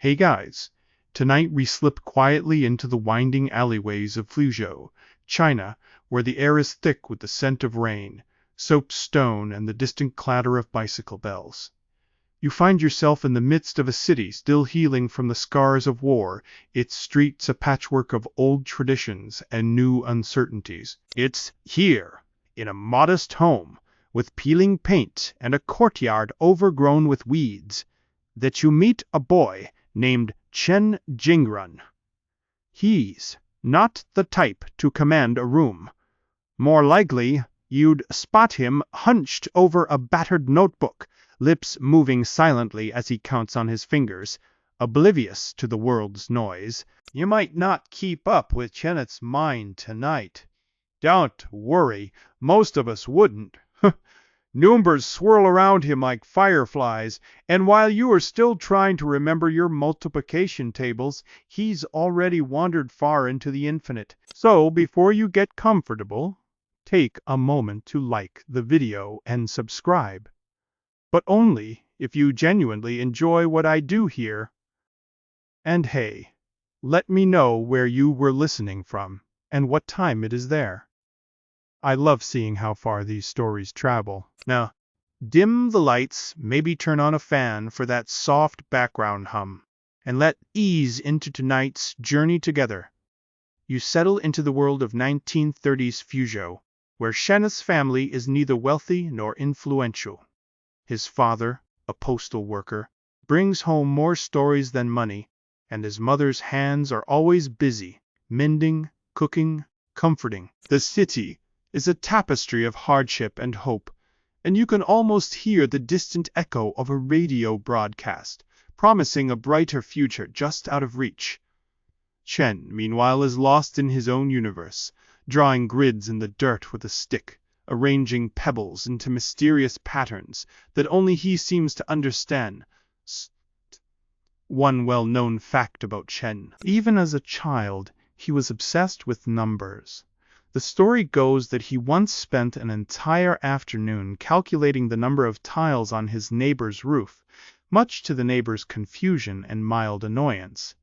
Hey guys, tonight we slip quietly into the winding alleyways of Fuzhou, China, where the air is thick with the scent of rain, soaped stone, and the distant clatter of bicycle bells. You find yourself in the midst of a city still healing from the scars of war, its streets a patchwork of old traditions and new uncertainties. It's here, in a modest home, with peeling paint and a courtyard overgrown with weeds, that you meet a boy named Chen Jingrun. He's not the type to command a room. More likely, you'd spot him hunched over a battered notebook, lips moving silently as he counts on his fingers, oblivious to the world's noise. You might not keep up with Chen's mind tonight. Don't worry, most of us wouldn't. Numbers swirl around him like fireflies, and while you are still trying to remember your multiplication tables, he's already wandered far into the infinite. So, before you get comfortable, take a moment to like the video and subscribe. But only if you genuinely enjoy what I do here. And hey, let me know where you were listening from, and what time it is there. I love seeing how far these stories travel. Now, dim the lights, maybe turn on a fan for that soft background hum, and let's ease into tonight's journey together. You settle into the world of 1930s Fuzhou, where Chen's family is neither wealthy nor influential. His father, a postal worker, brings home more stories than money, and his mother's hands are always busy, mending, cooking, comforting. The city is a tapestry of hardship and hope, and you can almost hear the distant echo of a radio broadcast, promising a brighter future just out of reach. Chen, meanwhile, is lost in his own universe, drawing grids in the dirt with a stick, arranging pebbles into mysterious patterns that only he seems to understand. One well-known fact about Chen: even as a child, he was obsessed with numbers. The story goes that he once spent an entire afternoon calculating the number of tiles on his neighbor's roof, much to the neighbor's confusion and mild annoyance.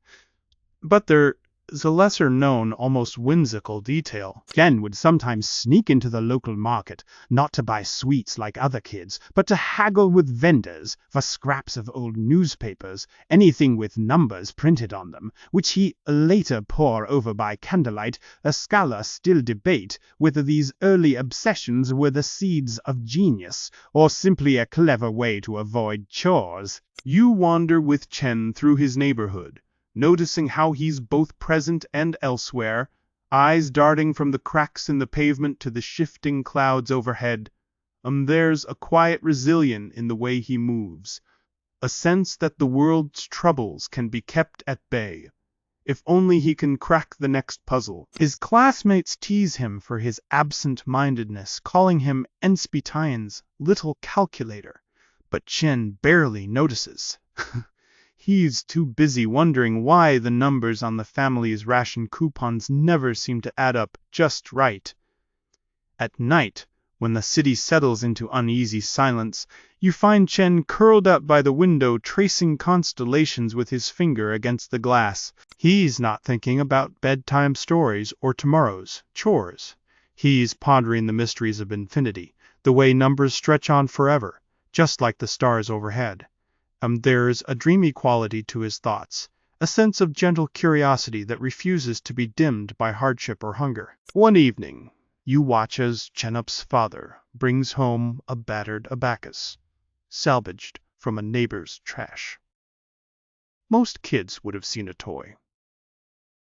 But there is a lesser-known, almost whimsical detail. Chen would sometimes sneak into the local market, not to buy sweets like other kids, but to haggle with vendors for scraps of old newspapers, anything with numbers printed on them, which he later pore over by candlelight. A scholar still debate whether these early obsessions were the seeds of genius, or simply a clever way to avoid chores. You wander with Chen through his neighborhood, noticing how he's both present and elsewhere, eyes darting from the cracks in the pavement to the shifting clouds overhead. There's a quiet resilience in the way he moves, a sense that the world's troubles can be kept at bay, if only he can crack the next puzzle. His classmates tease him for his absent-mindedness, calling him Einstein's little calculator, but Chen barely notices. He's too busy wondering why the numbers on the family's ration coupons never seem to add up just right. At night, when the city settles into uneasy silence, you find Chen curled up by the window tracing constellations with his finger against the glass. He's not thinking about bedtime stories or tomorrow's chores. He's pondering the mysteries of infinity, the way numbers stretch on forever, just like the stars overhead. There's a dreamy quality to his thoughts, a sense of gentle curiosity that refuses to be dimmed by hardship or hunger. One evening, you watch as Chen's father brings home a battered abacus, salvaged from a neighbor's trash. Most kids would have seen a toy.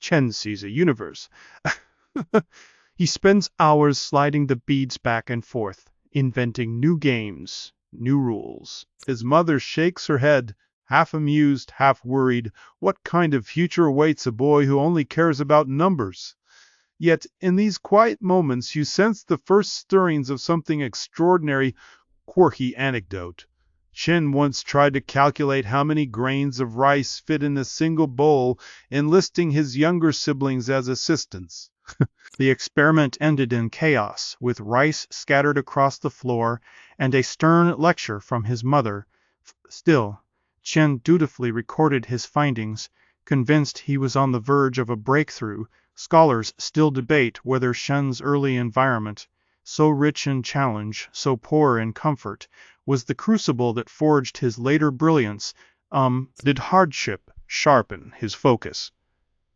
Chen sees a universe. He spends hours sliding the beads back and forth, inventing new games, new rules. His mother shakes her head, half amused, half worried. What kind of future awaits a boy who only cares about numbers? Yet, in these quiet moments, you sense the first stirrings of something extraordinary. Quirky anecdote: Chen once tried to calculate how many grains of rice fit in a single bowl, enlisting his younger siblings as assistants. The experiment ended in chaos, with rice scattered across the floor and a stern lecture from his mother. Still, Chen dutifully recorded his findings, convinced he was on the verge of a breakthrough. Scholars still debate whether Shen's early environment, so rich in challenge, so poor in comfort, was the crucible that forged his later brilliance. Did hardship sharpen his focus?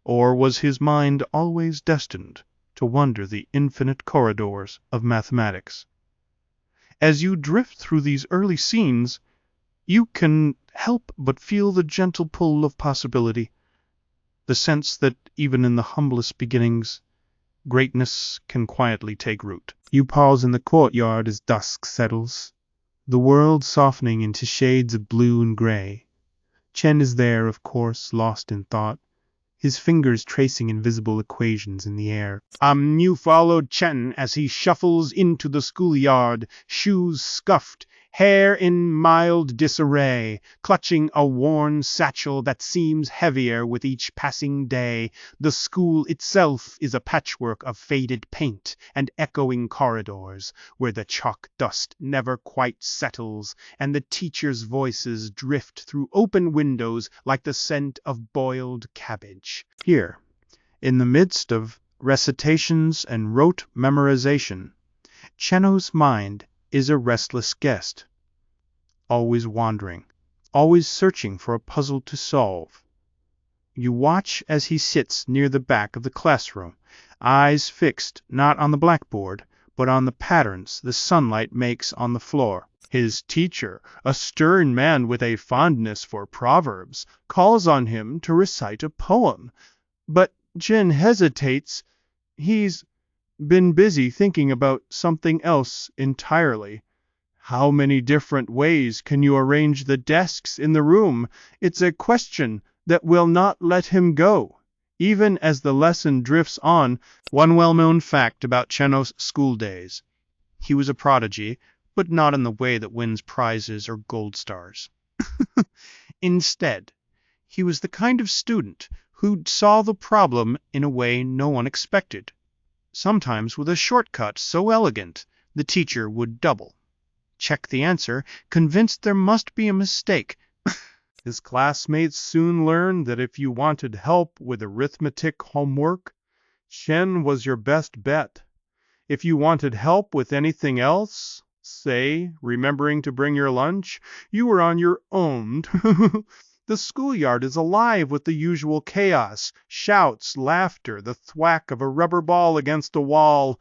Or was his mind always destined to wander the infinite corridors of mathematics? As you drift through these early scenes, you can help but feel the gentle pull of possibility, the sense that even in the humblest beginnings, greatness can quietly take root. You pause in the courtyard as dusk settles, the world softening into shades of blue and gray. Chen is there, of course, lost in thought, his fingers tracing invisible equations in the air. You followed Chen as he shuffles into the schoolyard, shoes scuffed, hair in mild disarray, clutching a worn satchel that seems heavier with each passing day. The school itself is a patchwork of faded paint and echoing corridors, where the chalk dust never quite settles, and the teachers' voices drift through open windows like the scent of boiled cabbage. Here, in the midst of recitations and rote memorization, Chenno's mind is a restless guest, always wandering, always searching for a puzzle to solve. You watch as he sits near the back of the classroom, eyes fixed not on the blackboard, but on the patterns the sunlight makes on the floor. His teacher, a stern man with a fondness for proverbs, calls on him to recite a poem. But Chen hesitates. He's been busy thinking about something else entirely. How many different ways can you arrange the desks in the room? It's a question that will not let him go, even as the lesson drifts on. One well-known fact about Chenno's school days: he was a prodigy, but not in the way that wins prizes or gold stars. Instead, he was the kind of student who'd solve a problem in a way no one expected, sometimes with a shortcut so elegant the teacher would double, check the answer, convinced there must be a mistake. His classmates soon learned that if you wanted help with arithmetic homework, Chen was your best bet. If you wanted help with anything else, say, remembering to bring your lunch, you were on your own. The schoolyard is alive with the usual chaos, shouts, laughter, the thwack of a rubber ball against a wall.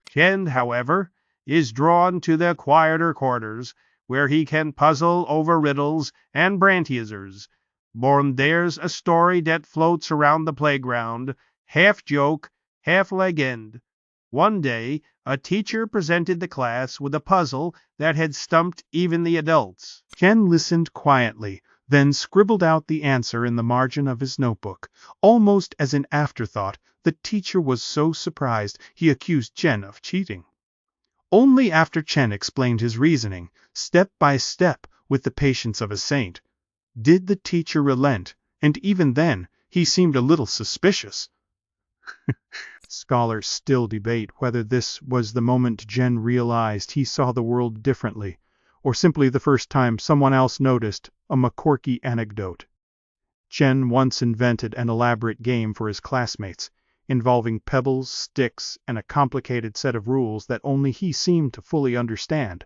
Chen, however, is drawn to the quieter quarters, where he can puzzle over riddles and branchiesers. Born there's a story that floats around the playground, half joke, half legend. One day, a teacher presented the class with a puzzle that had stumped even the adults. Chen listened quietly, then scribbled out the answer in the margin of his notebook. Almost as an afterthought, the teacher was so surprised he accused Chen of cheating. Only after Chen explained his reasoning, step by step, with the patience of a saint, did the teacher relent, and even then he seemed a little suspicious. Scholars still debate whether this was the moment Chen realized he saw the world differently, or simply the first time someone else noticed a McCorky anecdote. Chen once invented an elaborate game for his classmates, involving pebbles, sticks, and a complicated set of rules that only he seemed to fully understand.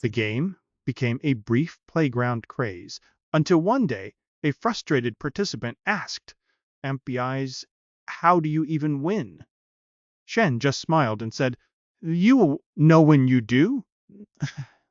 The game became a brief playground craze, until one day a frustrated participant asked, "Empty eyes, how do you even win?" Chen just smiled and said, "You know when you do?"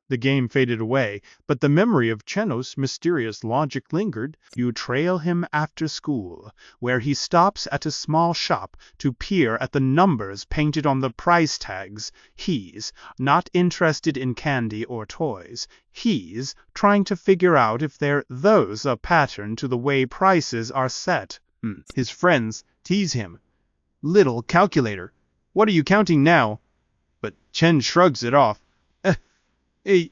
The game faded away, but the memory of Chenno's mysterious logic lingered. You trail him after school, where he stops at a small shop to peer at the numbers painted on the price tags. He's not interested in candy or toys. He's trying to figure out if there's a pattern to the way prices are set. His friends tease him. "Little calculator, what are you counting now?" But Chen shrugs it off. He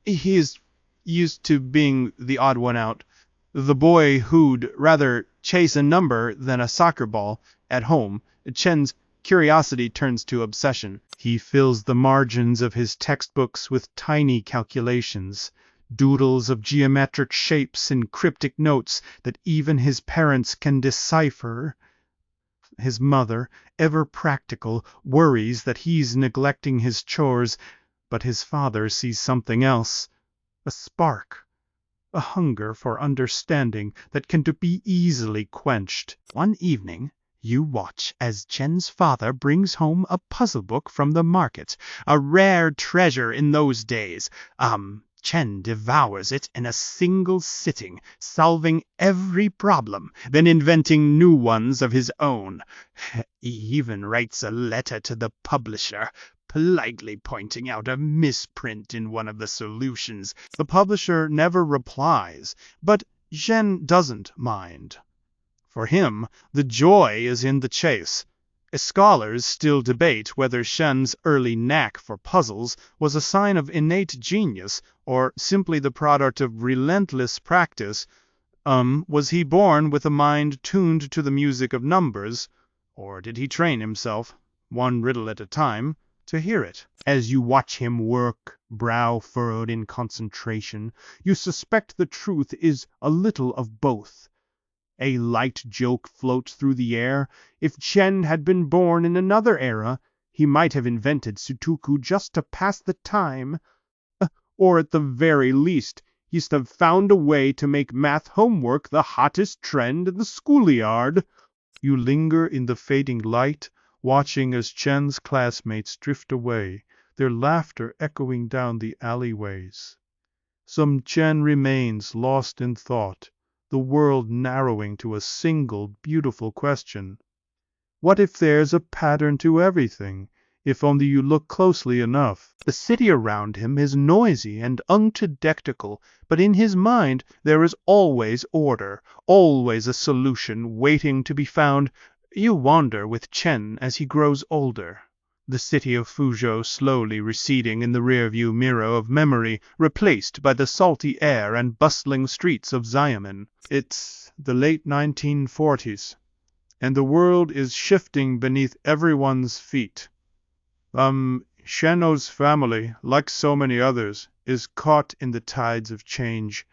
is used to being the odd one out, the boy who'd rather chase a number than a soccer ball. At home, Chen's curiosity turns to obsession. He fills the margins of his textbooks with tiny calculations, doodles of geometric shapes and cryptic notes that even his parents can decipher. His mother, ever practical, worries that he's neglecting his chores, but his father sees something else, a spark, a hunger for understanding that can be easily quenched. One evening, you watch as Chen's father brings home a puzzle book from the market, a rare treasure in those days. Chen devours it in a single sitting, solving every problem, then inventing new ones of his own. He even writes a letter to the publisher, politely pointing out a misprint in one of the solutions. The publisher never replies, but Chen doesn't mind. For him, the joy is in the chase. Scholars still debate whether Shen's early knack for puzzles was a sign of innate genius or simply the product of relentless practice. Was he born with a mind tuned to the music of numbers, or did he train himself, one riddle at a time, to hear it? As you watch him work, brow furrowed in concentration, you suspect the truth is a little of both. A light joke floats through the air. If Chen had been born in another era, he might have invented Sudoku just to pass the time. Or at the very least, he'd have found a way to make math homework the hottest trend in the schoolyard. You linger in the fading light, watching as Chen's classmates drift away, their laughter echoing down the alleyways. Some Chen remains lost in thought, the world narrowing to a single beautiful question. What if there's a pattern to everything, if only you look closely enough? The city around him is noisy and untidectical, but in his mind there is always order, always a solution waiting to be found. You wander with Chen as he grows older. The city of Fuzhou slowly receding in the rearview mirror of memory, replaced by the salty air and bustling streets of Xiamen. It's the late 1940s, and the world is shifting beneath everyone's feet. Sheno's family, like so many others, is caught in the tides of change,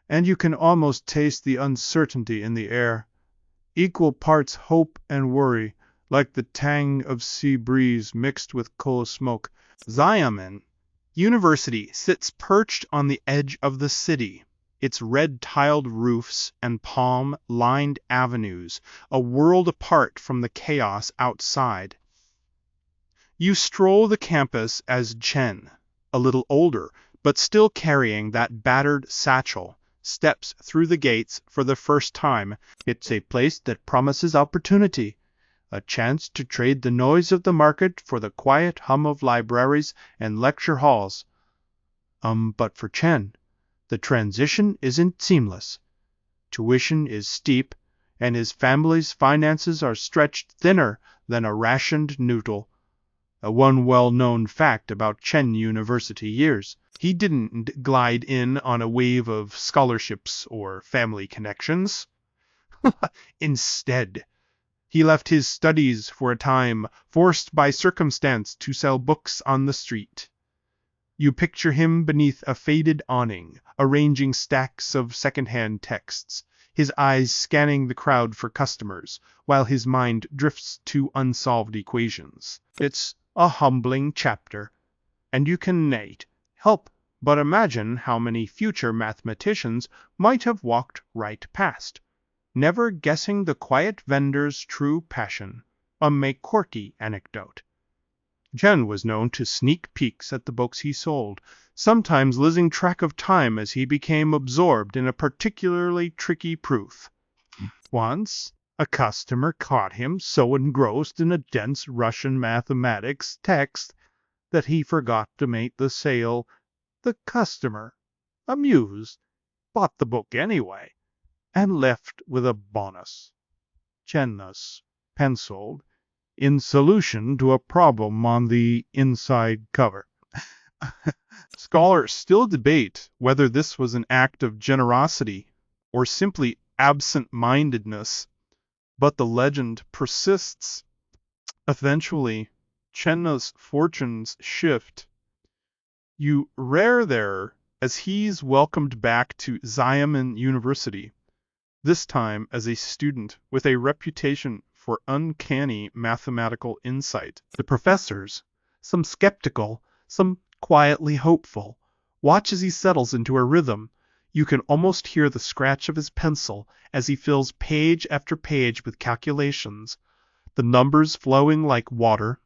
and you can almost taste the uncertainty in the air. Equal parts hope and worry, like the tang of sea breeze mixed with coal smoke. Xiamen University sits perched on the edge of the city, its red-tiled roofs and palm-lined avenues, a world apart from the chaos outside. You stroll the campus as Chen, a little older, but still carrying that battered satchel, steps through the gates for the first time. It's a place that promises opportunity, a chance to trade the noise of the market for the quiet hum of libraries and lecture halls. But for Chen, the transition isn't seamless. Tuition is steep, and his family's finances are stretched thinner than a rationed noodle. One well-known fact about Chen University years. He didn't glide in on a wave of scholarships or family connections. Instead, he left his studies for a time, forced by circumstance to sell books on the street. You picture him beneath a faded awning, arranging stacks of second-hand texts, his eyes scanning the crowd for customers, while his mind drifts to unsolved equations. It's a humbling chapter, and you can't help but imagine how many future mathematicians might have walked right past, never guessing the quiet vendor's true passion, a McCourty anecdote. Chen was known to sneak peeks at the books he sold, sometimes losing track of time as he became absorbed in a particularly tricky proof. Once, a customer caught him so engrossed in a dense Russian mathematics text that he forgot to make the sale. The customer, amused, bought the book anyway, and left with a bonus. Chenus, penciled, in solution to a problem on the inside cover. Scholars still debate whether this was an act of generosity or simply absent-mindedness, but the legend persists. Eventually, Chenna's fortunes shift. You rare there as he's welcomed back to Xiamen University, this time as a student with a reputation for uncanny mathematical insight. The professors, some skeptical, some quietly hopeful, watch as he settles into a rhythm. You can almost hear the scratch of his pencil as he fills page after page with calculations, the numbers flowing like water.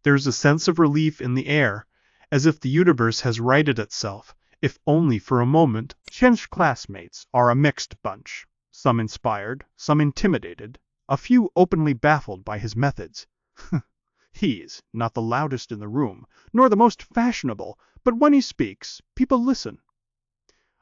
There's a sense of relief in the air, as if the universe has righted itself, if only for a moment. Chen's classmates are a mixed bunch, some inspired, some intimidated, a few openly baffled by his methods. He's not the loudest in the room, nor the most fashionable, but when he speaks, people listen.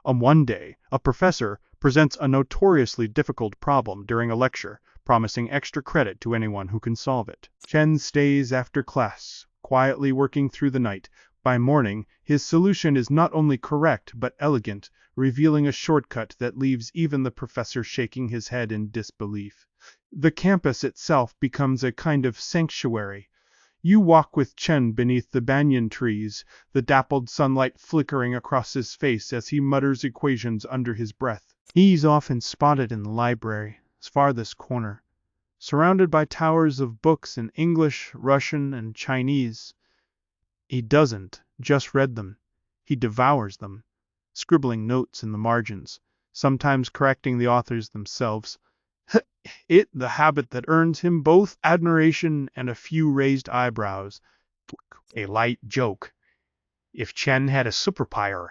On one day, a professor presents a notoriously difficult problem during a lecture, promising extra credit to anyone who can solve it. Chen stays after class, quietly working through the night. By morning, his solution is not only correct but elegant, revealing a shortcut that leaves even the professor shaking his head in disbelief. The campus itself becomes a kind of sanctuary. You walk with Chen beneath the banyan trees, the dappled sunlight flickering across his face as he mutters equations under his breath. He's often spotted in the library, farthest corner, surrounded by towers of books in English, Russian, and Chinese. He doesn't just read them, he devours them, scribbling notes in the margins, sometimes correcting the authors themselves. The habit that earns him both admiration and a few raised eyebrows. A light joke. If Chen had a superpower,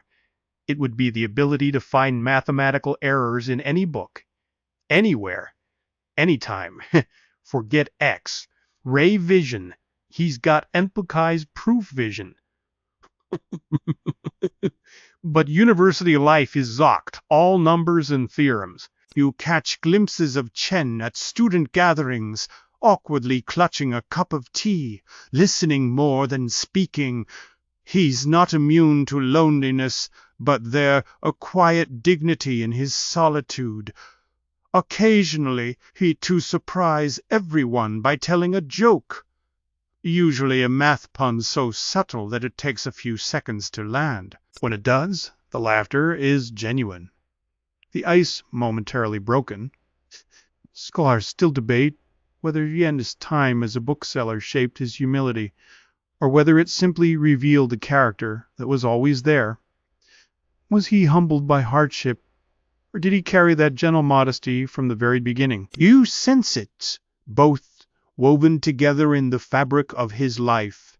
it would be the ability to find mathematical errors in any book, anywhere, anytime. Forget X. Ray vision. He's got Empukai's proof vision. But university life is zocked, all numbers and theorems. You catch glimpses of Chen at student gatherings, awkwardly clutching a cup of tea, listening more than speaking. He's not immune to loneliness, but there's a quiet dignity in his solitude. Occasionally, he too surprise everyone by telling a joke, usually a math pun so subtle that it takes a few seconds to land. When it does, the laughter is genuine. The ice momentarily broken. Scholars still debate whether Yen's time as a bookseller shaped his humility, or whether it simply revealed a character that was always there. Was he humbled by hardship, or did he carry that gentle modesty from the very beginning? You sense it, both woven together in the fabric of his life.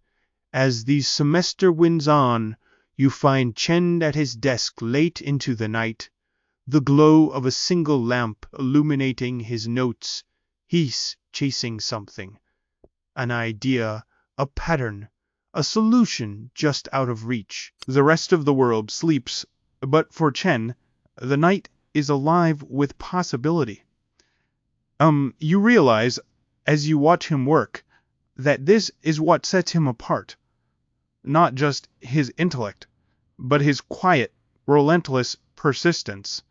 As the semester winds on, you find Chen at his desk late into the night, the glow of a single lamp illuminating his notes. He's chasing something, an idea, a pattern, a solution just out of reach. The rest of the world sleeps, but for Chen, the night is alive with possibility. You realize, as you watch him work, that this is what sets him apart. Not just his intellect, but his quiet, relentless persistence.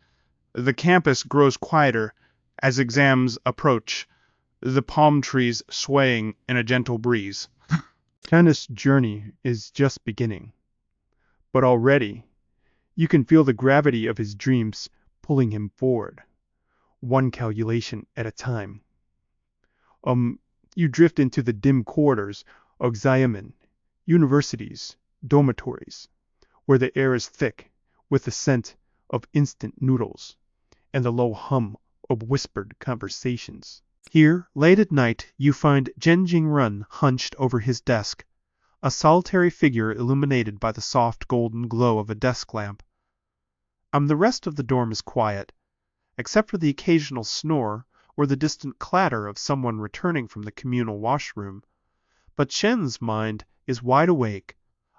The campus grows quieter as exams approach, the palm trees swaying in a gentle breeze. Chen's journey is just beginning, but already you can feel the gravity of his dreams pulling him forward, one calculation at a time. You drift into the dim corridors of Xiamen University's dormitories, where the air is thick with the scent of instant noodles and the low hum of whispered conversations. Here, late at night, you find Chen Jingrun hunched over his desk, a solitary figure illuminated by the soft golden glow of a desk lamp. The rest of the dorm is quiet, except for the occasional snore or the distant clatter of someone returning from the communal washroom. But Chen's mind is wide awake,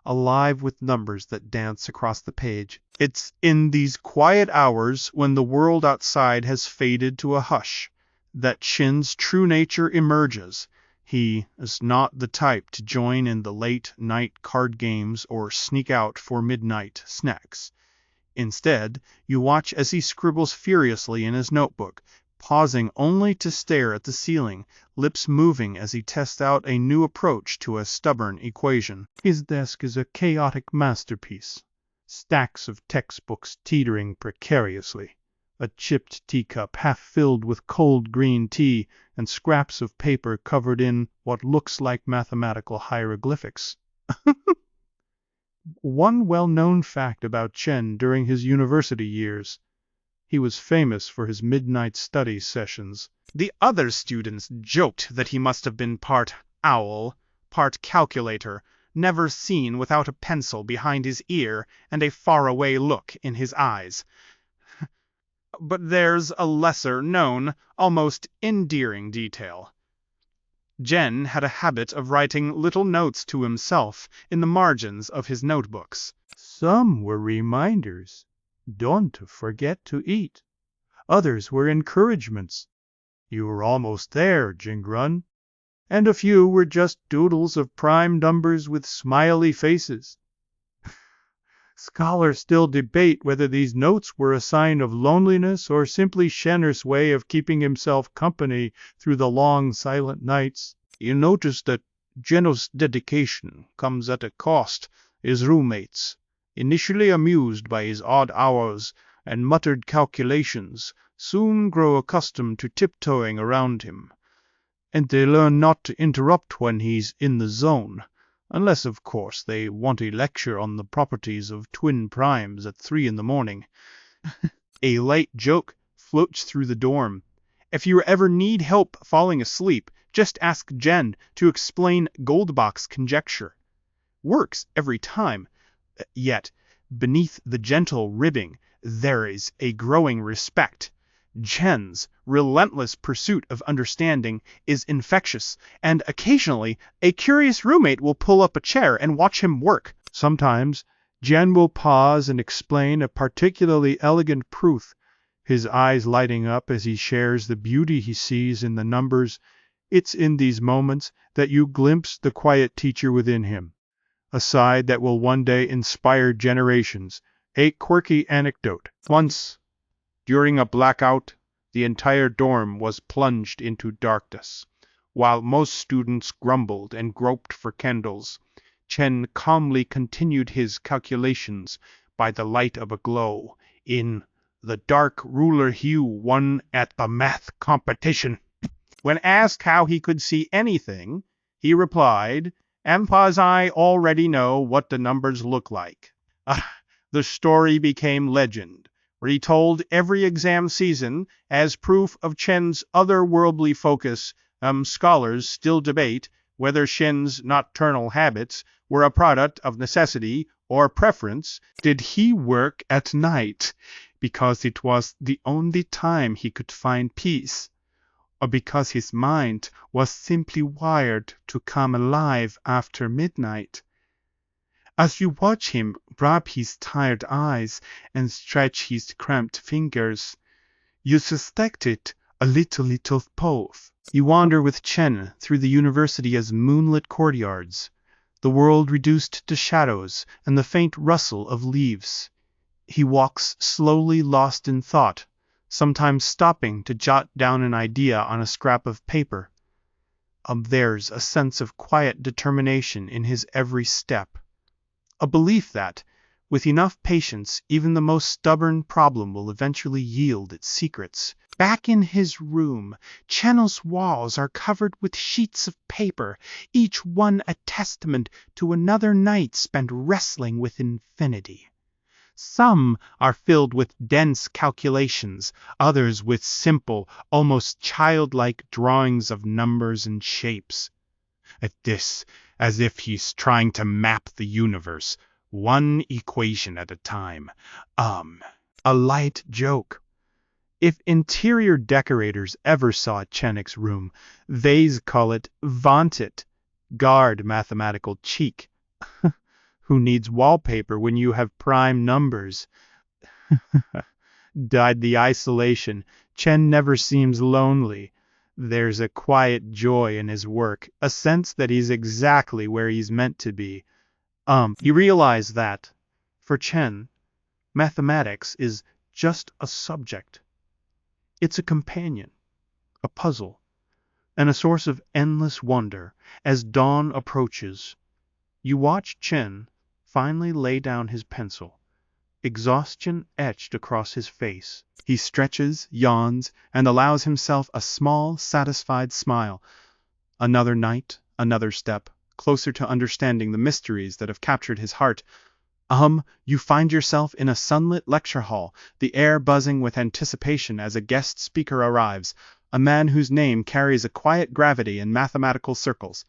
alive with numbers that dance across the page. It's in these quiet hours, when the world outside has faded to a hush, that Chen's true nature emerges. He is not the type to join in the late-night card games or sneak out for midnight snacks. Instead, you watch as he scribbles furiously in his notebook, pausing only to stare at the ceiling, lips moving as he tests out a new approach to a stubborn equation. His desk is a chaotic masterpiece, stacks of textbooks teetering precariously, a chipped teacup half filled with cold green tea, and scraps of paper covered in what looks like mathematical hieroglyphics. One well-known fact about Chen during his university years: he was famous for his midnight study sessions. The other students joked that he must have been part owl, part calculator, never seen without a pencil behind his ear and a faraway look in his eyes. But there's a lesser-known, almost endearing detail. Chen had a habit of writing little notes to himself in the margins of his notebooks. Some were reminders. Don't forget to eat. Others were encouragements. You were almost there, Jingrun. And a few were just doodles of prime numbers with smiley faces. Scholars still debate whether these notes were a sign of loneliness or simply Shenner's way of keeping himself company through the long, silent nights. You notice that Geno's dedication comes at a cost. His roommates, initially amused by his odd hours and muttered calculations, soon grow accustomed to tiptoeing around him, and they learn not to interrupt when he's in the zone. Unless, of course, they want a lecture on the properties of twin primes at 3 in the morning. A light joke floats through the dorm. If you ever need help falling asleep, just ask Chen to explain Goldbach's conjecture. Works every time. Yet, beneath the gentle ribbing, there is a growing respect. Chen's relentless pursuit of understanding is infectious, and occasionally a curious roommate will pull up a chair and watch him work. Sometimes Chen will pause and explain a particularly elegant proof, his eyes lighting up as he shares the beauty he sees in the numbers. It's in these moments that you glimpse the quiet teacher within him, a side that will one day inspire generations. A quirky anecdote. Once, during a blackout, the entire dorm was plunged into darkness. While most students grumbled and groped for candles, Chen calmly continued his calculations by the light of a glow in the dark ruler hue won at the math competition. When asked how he could see anything, he replied, "Because I already know what the numbers look like." The story became legend, retold every exam season as proof of Chen's otherworldly focus. Scholars still debate whether Chen's nocturnal habits were a product of necessity or preference. Did he work at night because it was the only time he could find peace, or because his mind was simply wired to come alive after midnight? As you watch him rub his tired eyes and stretch his cramped fingers, you suspect it a little of both. You wander with Chen through the university as moonlit courtyards, the world reduced to shadows and the faint rustle of leaves. He walks slowly, lost in thought, sometimes stopping to jot down an idea on a scrap of paper. There's a sense of quiet determination in his every step, a belief that, with enough patience, even the most stubborn problem will eventually yield its secrets. Back in his room, Chen's walls are covered with sheets of paper, each one a testament to another night spent wrestling with infinity. Some are filled with dense calculations, others with simple, almost childlike drawings of numbers and shapes. At this, as if he's trying to map the universe, one equation at a time. A light joke. If interior decorators ever saw Chen's room, they'd call it vaunted. Guard mathematical cheek. Who needs wallpaper when you have prime numbers? Died the isolation. Chen never seems lonely. There's a quiet joy in his work, a sense that he's exactly where he's meant to be. You realize that, for Chen, mathematics is just a subject. It's a companion, a puzzle, and a source of endless wonder. As dawn approaches, you watch Chen finally lay down his pencil, exhaustion etched across his face. He stretches, yawns, and allows himself a small, satisfied smile. Another night, another step, closer to understanding the mysteries that have captured his heart. You find yourself in a sunlit lecture hall, the air buzzing with anticipation as a guest speaker arrives, a man whose name carries a quiet gravity in mathematical circles.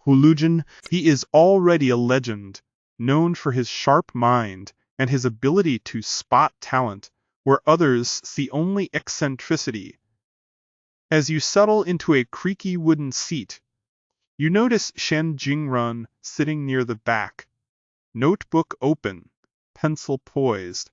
Hulujin, he is already a legend, known for his sharp mind and his ability to spot talent where others see only eccentricity. As you settle into a creaky wooden seat, you notice Chen Jingrun sitting near the back, notebook open, pencil poised,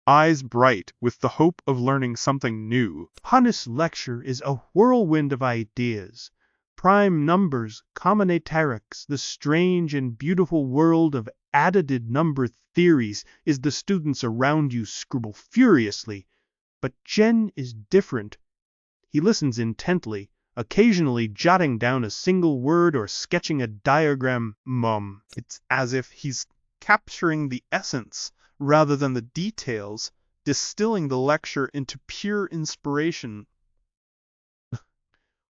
eyes bright with the hope of learning something new. Han's lecture is a whirlwind of ideas. Prime numbers, combinatorics, the strange and beautiful world of additive number theories is the students around you scribble furiously. But Chen is different. He listens intently, occasionally jotting down a single word or sketching a diagram. It's as if he's capturing the essence rather than the details, distilling the lecture into pure inspiration.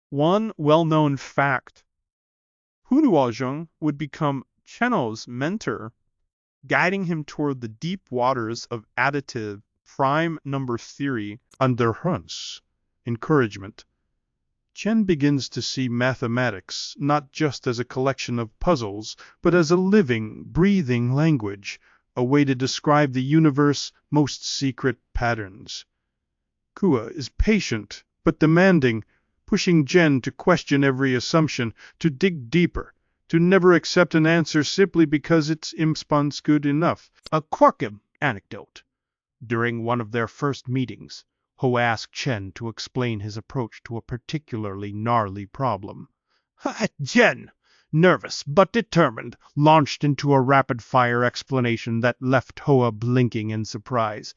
One well-known fact: Hunuozheng would become Cheno's mentor, guiding him toward the deep waters of additive prime number theory. Under Hans' encouragement, Chen begins to see mathematics not just as a collection of puzzles, but as a living, breathing language, a way to describe the universe's most secret patterns. Kua is patient but demanding, pushing Chen to question every assumption, to dig deeper, to never accept an answer simply because it's imspons good enough. A quirky anecdote. During one of their first meetings, Ho asked Chen to explain his approach to a particularly gnarly problem. Chen, nervous but determined, launched into a rapid-fire explanation that left Hoa blinking in surprise.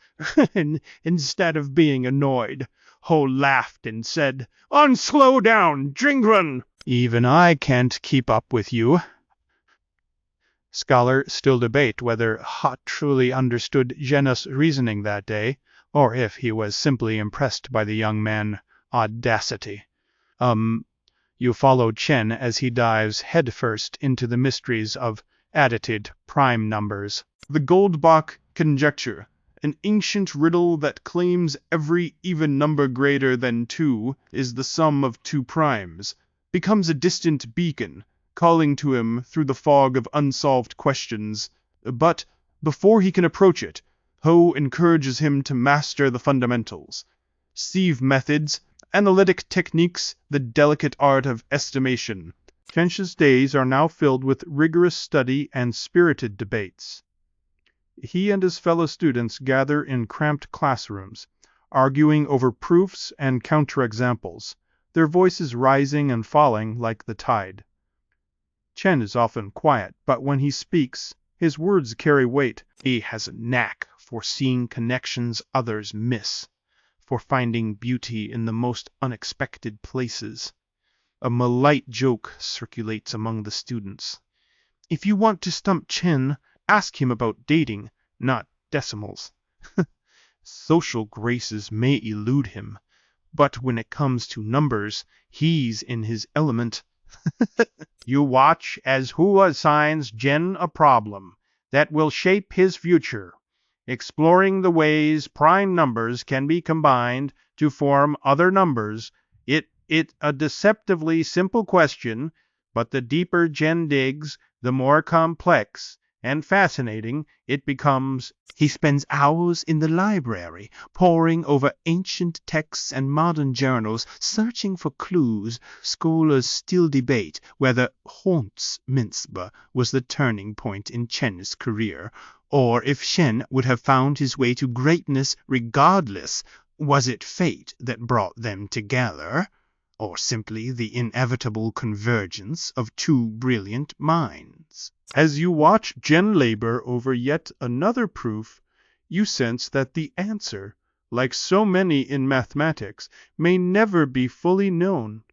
Instead of being annoyed, Ho laughed and said, "Slow down, Jingrun! Even I can't keep up with you." Scholars still debate whether Ha truly understood Zhen's reasoning that day, or if he was simply impressed by the young man's audacity. You follow Chen as he dives headfirst into the mysteries of additive prime numbers. The Goldbach Conjecture, an ancient riddle that claims every even number greater than 2 is the sum of 2 primes, becomes a distant beacon, calling to him through the fog of unsolved questions. But before he can approach it, Ho encourages him to master the fundamentals. Sieve methods, analytic techniques, the delicate art of estimation. Chen's days are now filled with rigorous study and spirited debates. He and his fellow students gather in cramped classrooms, arguing over proofs and counterexamples, their voices rising and falling like the tide. Chen is often quiet, but when he speaks, his words carry weight. He has a knack for seeing connections others miss, for finding beauty in the most unexpected places. A malite joke circulates among the students. If you want to stump Chen, ask him about dating, not decimals. Social graces may elude him, but when it comes to numbers, he's in his element. You watch as Hu assigns Chen a problem that will shape his future, exploring the ways prime numbers can be combined to form other numbers. It's a deceptively simple question, but the deeper Chen digs, the more complex and fascinating it becomes. He spends hours in the library, poring over ancient texts and modern journals, searching for clues. Scholars still debate whether Hans Mintzber was the turning point in Chen's career, or if Chen would have found his way to greatness regardless. Was it fate that brought them together, or simply the inevitable convergence of two brilliant minds? As you watch Chen labor over yet another proof, you sense that the answer, like so many in mathematics, may never be fully known.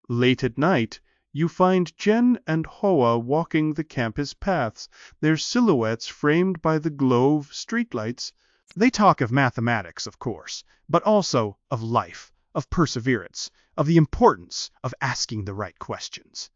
Late at night, You find Chen and Hoa walking the campus paths, their silhouettes framed by the glow of streetlights. They talk of mathematics, of course, but also of life, of perseverance, of the importance of asking the right questions.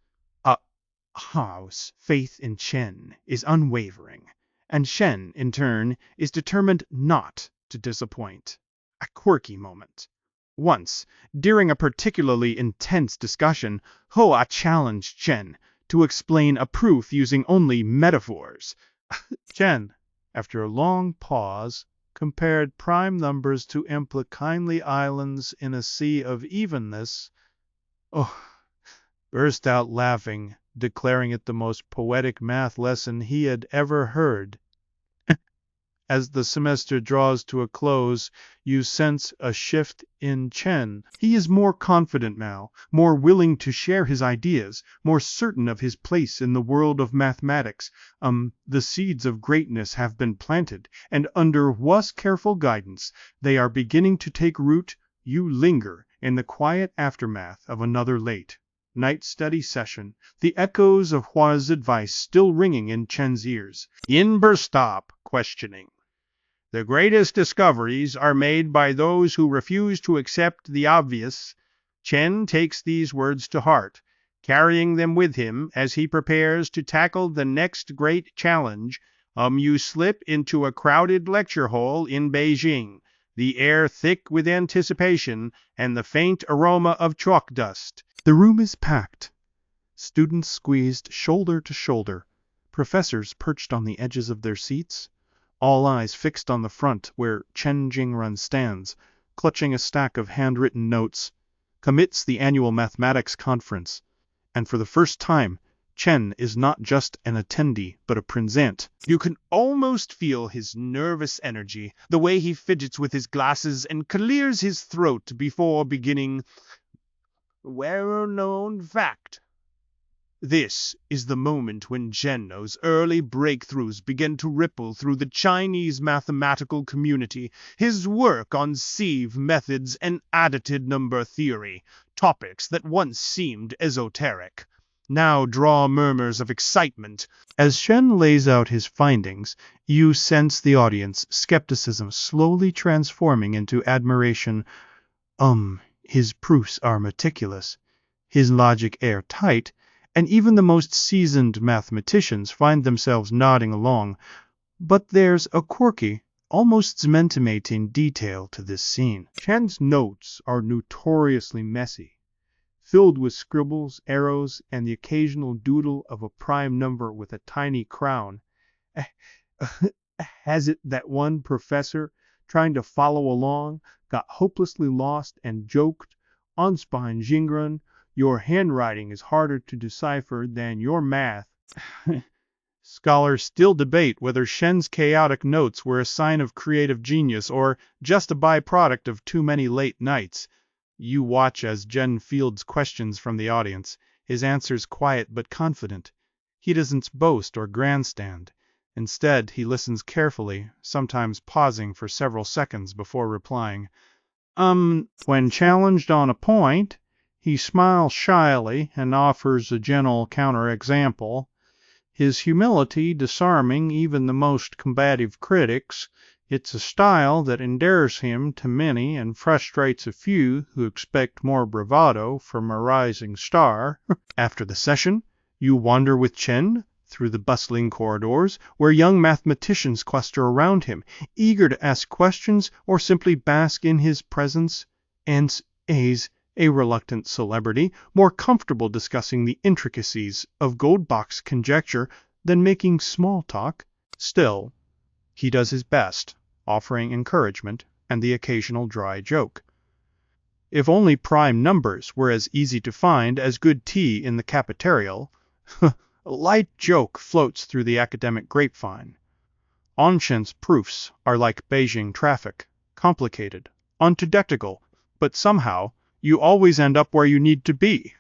Hao's faith in Chen is unwavering, and Shen, in turn, is determined not to disappoint. A quirky moment. Once, during a particularly intense discussion, Hoa challenged Chen to explain a proof using only metaphors. Chen, after a long pause, compared prime numbers to kindly islands in a sea of evenness. Oh, burst out laughing, declaring it the most poetic math lesson he had ever heard. As the semester draws to a close, you sense a shift in Chen. He is more confident now, more willing to share his ideas, more certain of his place in the world of mathematics. The seeds of greatness have been planted, and under Hua's careful guidance, they are beginning to take root. You linger in the quiet aftermath of another late night study session, the echoes of Hua's advice still ringing in Chen's ears. Stop questioning. The greatest discoveries are made by those who refuse to accept the obvious. Chen takes these words to heart, carrying them with him as he prepares to tackle the next great challenge. You slip into a crowded lecture hall in Beijing, the air thick with anticipation and the faint aroma of chalk dust. The room is packed. Students squeezed shoulder to shoulder, professors perched on the edges of their seats, all eyes fixed on the front where Chen Jingrun stands, clutching a stack of handwritten notes. Commits the annual mathematics conference, and for the first time, Chen is not just an attendee, but a present. You can almost feel his nervous energy, the way he fidgets with his glasses and clears his throat before beginning. Well-known fact. This is the moment when Zhenou's early breakthroughs begin to ripple through the Chinese mathematical community. His work on sieve methods and additive number theory, topics that once seemed esoteric, now draw murmurs of excitement. As Shen lays out his findings, you sense the audience skepticism slowly transforming into admiration. His proofs are meticulous, his logic airtight, and even the most seasoned mathematicians find themselves nodding along. But there's a quirky, almost zmentimating detail to this scene. Chen's notes are notoriously messy, filled with scribbles, arrows, and the occasional doodle of a prime number with a tiny crown. Has it that one professor, trying to follow along, got hopelessly lost and joked, "On Chen Jingrun, your handwriting is harder to decipher than your math." Scholars still debate whether Shen's chaotic notes were a sign of creative genius or just a byproduct of too many late nights. You watch as Chen fields questions from the audience, his answers quiet but confident. He doesn't boast or grandstand. Instead, he listens carefully, sometimes pausing for several seconds before replying. When challenged on a point, he smiles shyly and offers a gentle counterexample, his humility disarming even the most combative critics. It's a style that endears him to many and frustrates a few who expect more bravado from a rising star. After the session, you wander with Chen through the bustling corridors, where young mathematicians cluster around him, eager to ask questions or simply bask in his presence. And A's a reluctant celebrity, more comfortable discussing the intricacies of Goldbach's conjecture than making small talk. Still, he does his best, offering encouragement and the occasional dry joke. If only prime numbers were as easy to find as good tea in the cafeteria. A light joke floats through the academic grapevine. Onshen's proofs are like Beijing traffic, complicated, undetectable, but somehow you always end up where you need to be.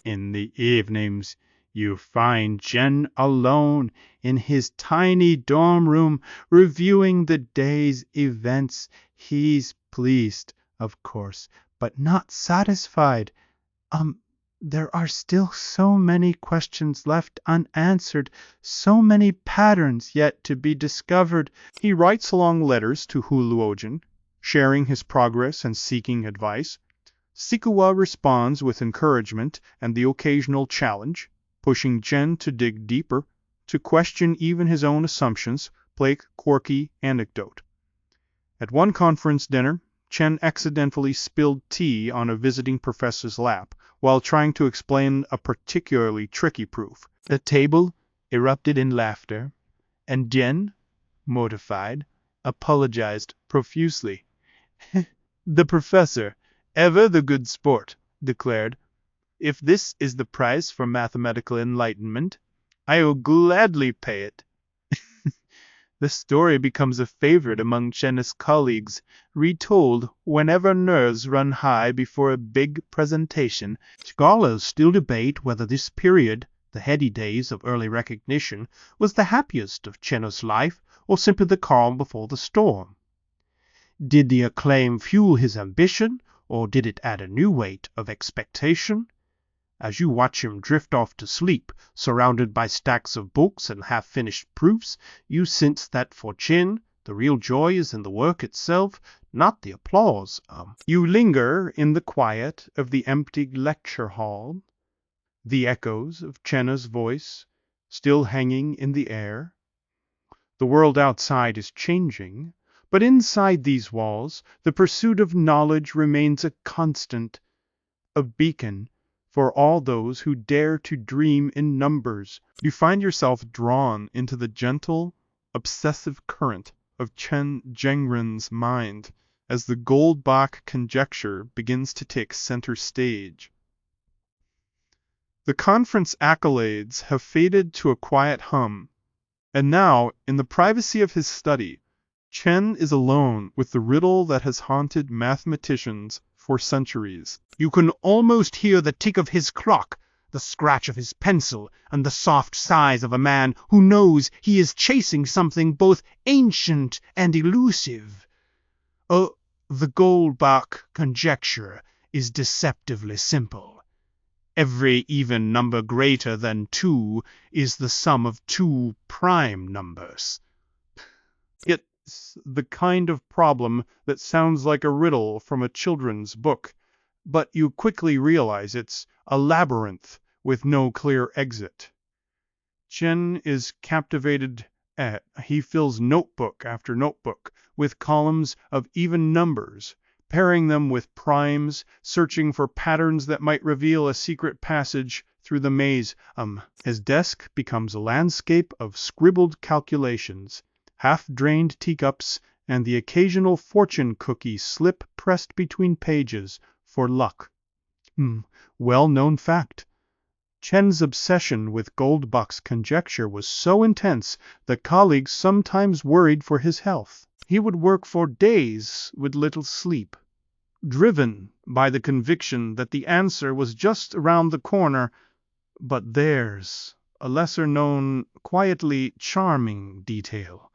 In the evenings, you find Chen alone in his tiny dorm room, reviewing the day's events. He's pleased, of course, but not satisfied. There are still so many questions left unanswered, so many patterns yet to be discovered. He writes long letters to Huluojin, sharing his progress and seeking advice. Sikuwa responds with encouragement and the occasional challenge, pushing Chen to dig deeper, to question even his own assumptions, play quirky anecdote. At one conference dinner, Chen accidentally spilled tea on a visiting professor's lap while trying to explain a particularly tricky proof. The table erupted in laughter, and Chen, mortified, apologized profusely. The professor, ever the good sport, declared, "If this is the price for mathematical enlightenment, I will gladly pay it." The story becomes a favorite among Chen's colleagues, retold whenever nerves run high before a big presentation. Scholars still debate whether this period, the heady days of early recognition, was the happiest of Chen's life or simply the calm before the storm. Did the acclaim fuel his ambition, or did it add a new weight of expectation? As you watch him drift off to sleep, surrounded by stacks of books and half-finished proofs, you sense that for Chen, the real joy is in the work itself, not the applause. You linger in the quiet of the empty lecture hall, the echoes of Chen's voice still hanging in the air. The world outside is changing, but inside these walls, the pursuit of knowledge remains a constant, a beacon for all those who dare to dream in numbers. You find yourself drawn into the gentle, obsessive current of Chen Jingrun's mind as the Goldbach Conjecture begins to take center stage. The conference accolades have faded to a quiet hum, and now, in the privacy of his study, Chen is alone with the riddle that has haunted mathematicians for centuries. You can almost hear the tick of his clock, the scratch of his pencil, and the soft sighs of a man who knows he is chasing something both ancient and elusive. The Goldbach Conjecture is deceptively simple. Every even number greater than 2 is the sum of 2 prime numbers. It's the kind of problem that sounds like a riddle from a children's book, but you quickly realize it's a labyrinth with no clear exit. Chen is captivated. He fills notebook after notebook with columns of even numbers, pairing them with primes, searching for patterns that might reveal a secret passage through the maze. His desk becomes a landscape of scribbled calculations, half-drained teacups, and the occasional fortune cookie slip pressed between pages for luck. Well-known fact. Chen's obsession with Goldbach's conjecture was so intense that colleagues sometimes worried for his health. He would work for days with little sleep, driven by the conviction that the answer was just around the corner. But there's a lesser-known, quietly charming detail.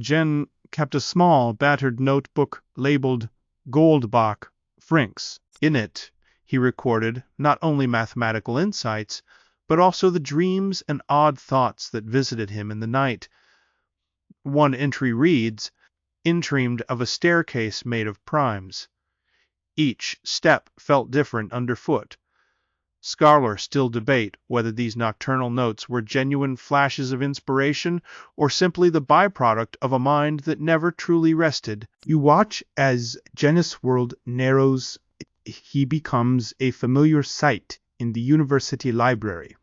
Chen kept a small, battered notebook labeled Goldbach Franks. In it, he recorded not only mathematical insights, but also the dreams and odd thoughts that visited him in the night. One entry reads, "Dreamed of a staircase made of primes. Each step felt different underfoot." Scholars still debate whether these nocturnal notes were genuine flashes of inspiration or simply the byproduct of a mind that never truly rested. You watch as Chen's world narrows. He becomes a familiar sight in the university library,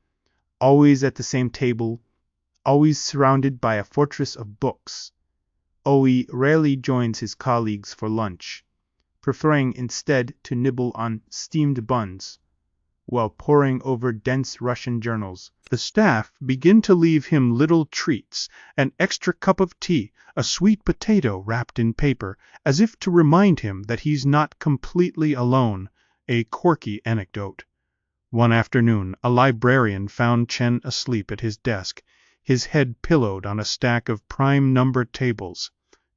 always at the same table, always surrounded by a fortress of books. Owie rarely joins his colleagues for lunch, preferring instead to nibble on steamed buns while poring over dense Russian journals. The staff begin to leave him little treats, an extra cup of tea, a sweet potato wrapped in paper, as if to remind him that he's not completely alone, a quirky anecdote. One afternoon, a librarian found Chen asleep at his desk, his head pillowed on a stack of prime-numbered tables.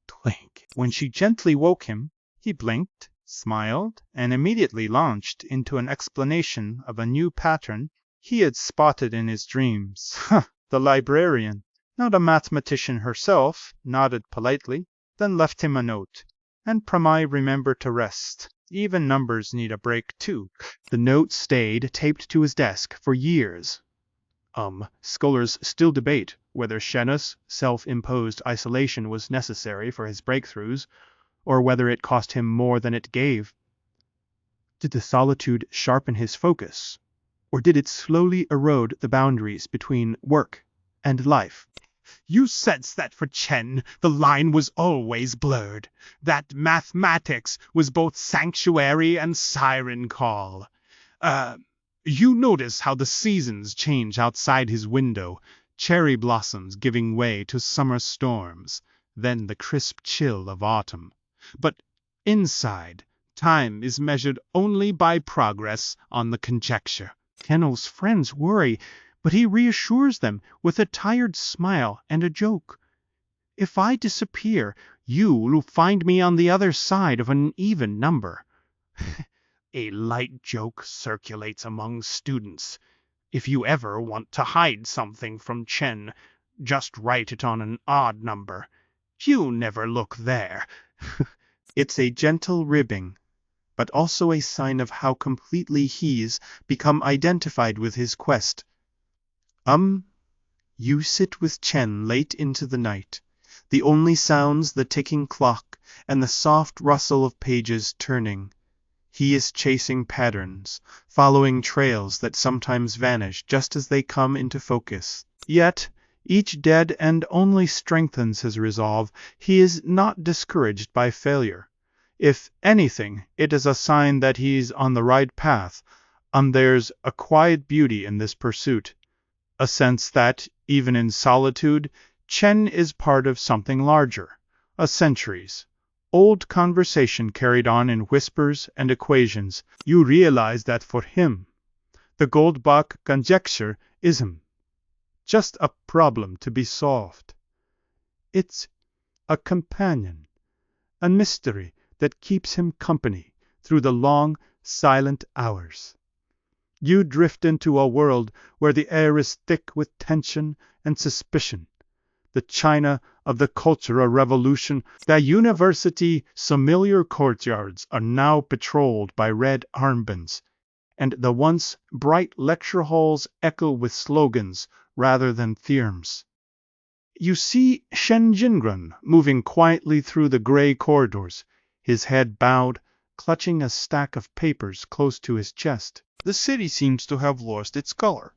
Clink. When she gently woke him, he blinked, smiled, and immediately launched into an explanation of a new pattern he had spotted in his dreams. The librarian, not a mathematician herself, nodded politely, then left him a note. And Pramai remembered to rest. Even numbers need a break too. The note stayed taped to his desk for years. Scholars still debate whether Shen's self-imposed isolation was necessary for his breakthroughs, or whether it cost him more than it gave. Did the solitude sharpen his focus, or did it slowly erode the boundaries between work and life? You sense that for Chen, the line was always blurred, that mathematics was both sanctuary and siren call. You notice how the seasons change outside his window, cherry blossoms giving way to summer storms, then the crisp chill of autumn. But inside, time is measured only by progress on the conjecture. Kennel's friends worry, but he reassures them with a tired smile and a joke. If I disappear, you'll find me on the other side of an even number. A light joke circulates among students. If you ever want to hide something from Chen, just write it on an odd number. You never look there. It's a gentle ribbing, but also a sign of how completely he's become identified with his quest. You sit with Chen late into the night. The only sounds the ticking clock and the soft rustle of pages turning. He is chasing patterns, following trails that sometimes vanish just as they come into focus. Yet, each dead end only strengthens his resolve. He is not discouraged by failure. If anything, it is a sign that he's on the right path. There's a quiet beauty in this pursuit, a sense that, even in solitude, Chen is part of something larger, a centuries old conversation carried on in whispers and equations. You realize that for him, the Goldbach Conjecture isn't just a problem to be solved. It's a companion, a mystery that keeps him company through the long, silent hours. You drift into a world where the air is thick with tension and suspicion. The China of the Cultural Revolution, the university familiar courtyards are now patrolled by red armbands, and the once bright lecture halls echo with slogans rather than theorems. You see Chen Jingrun moving quietly through the gray corridors, his head bowed, clutching a stack of papers close to his chest. The city seems to have lost its color,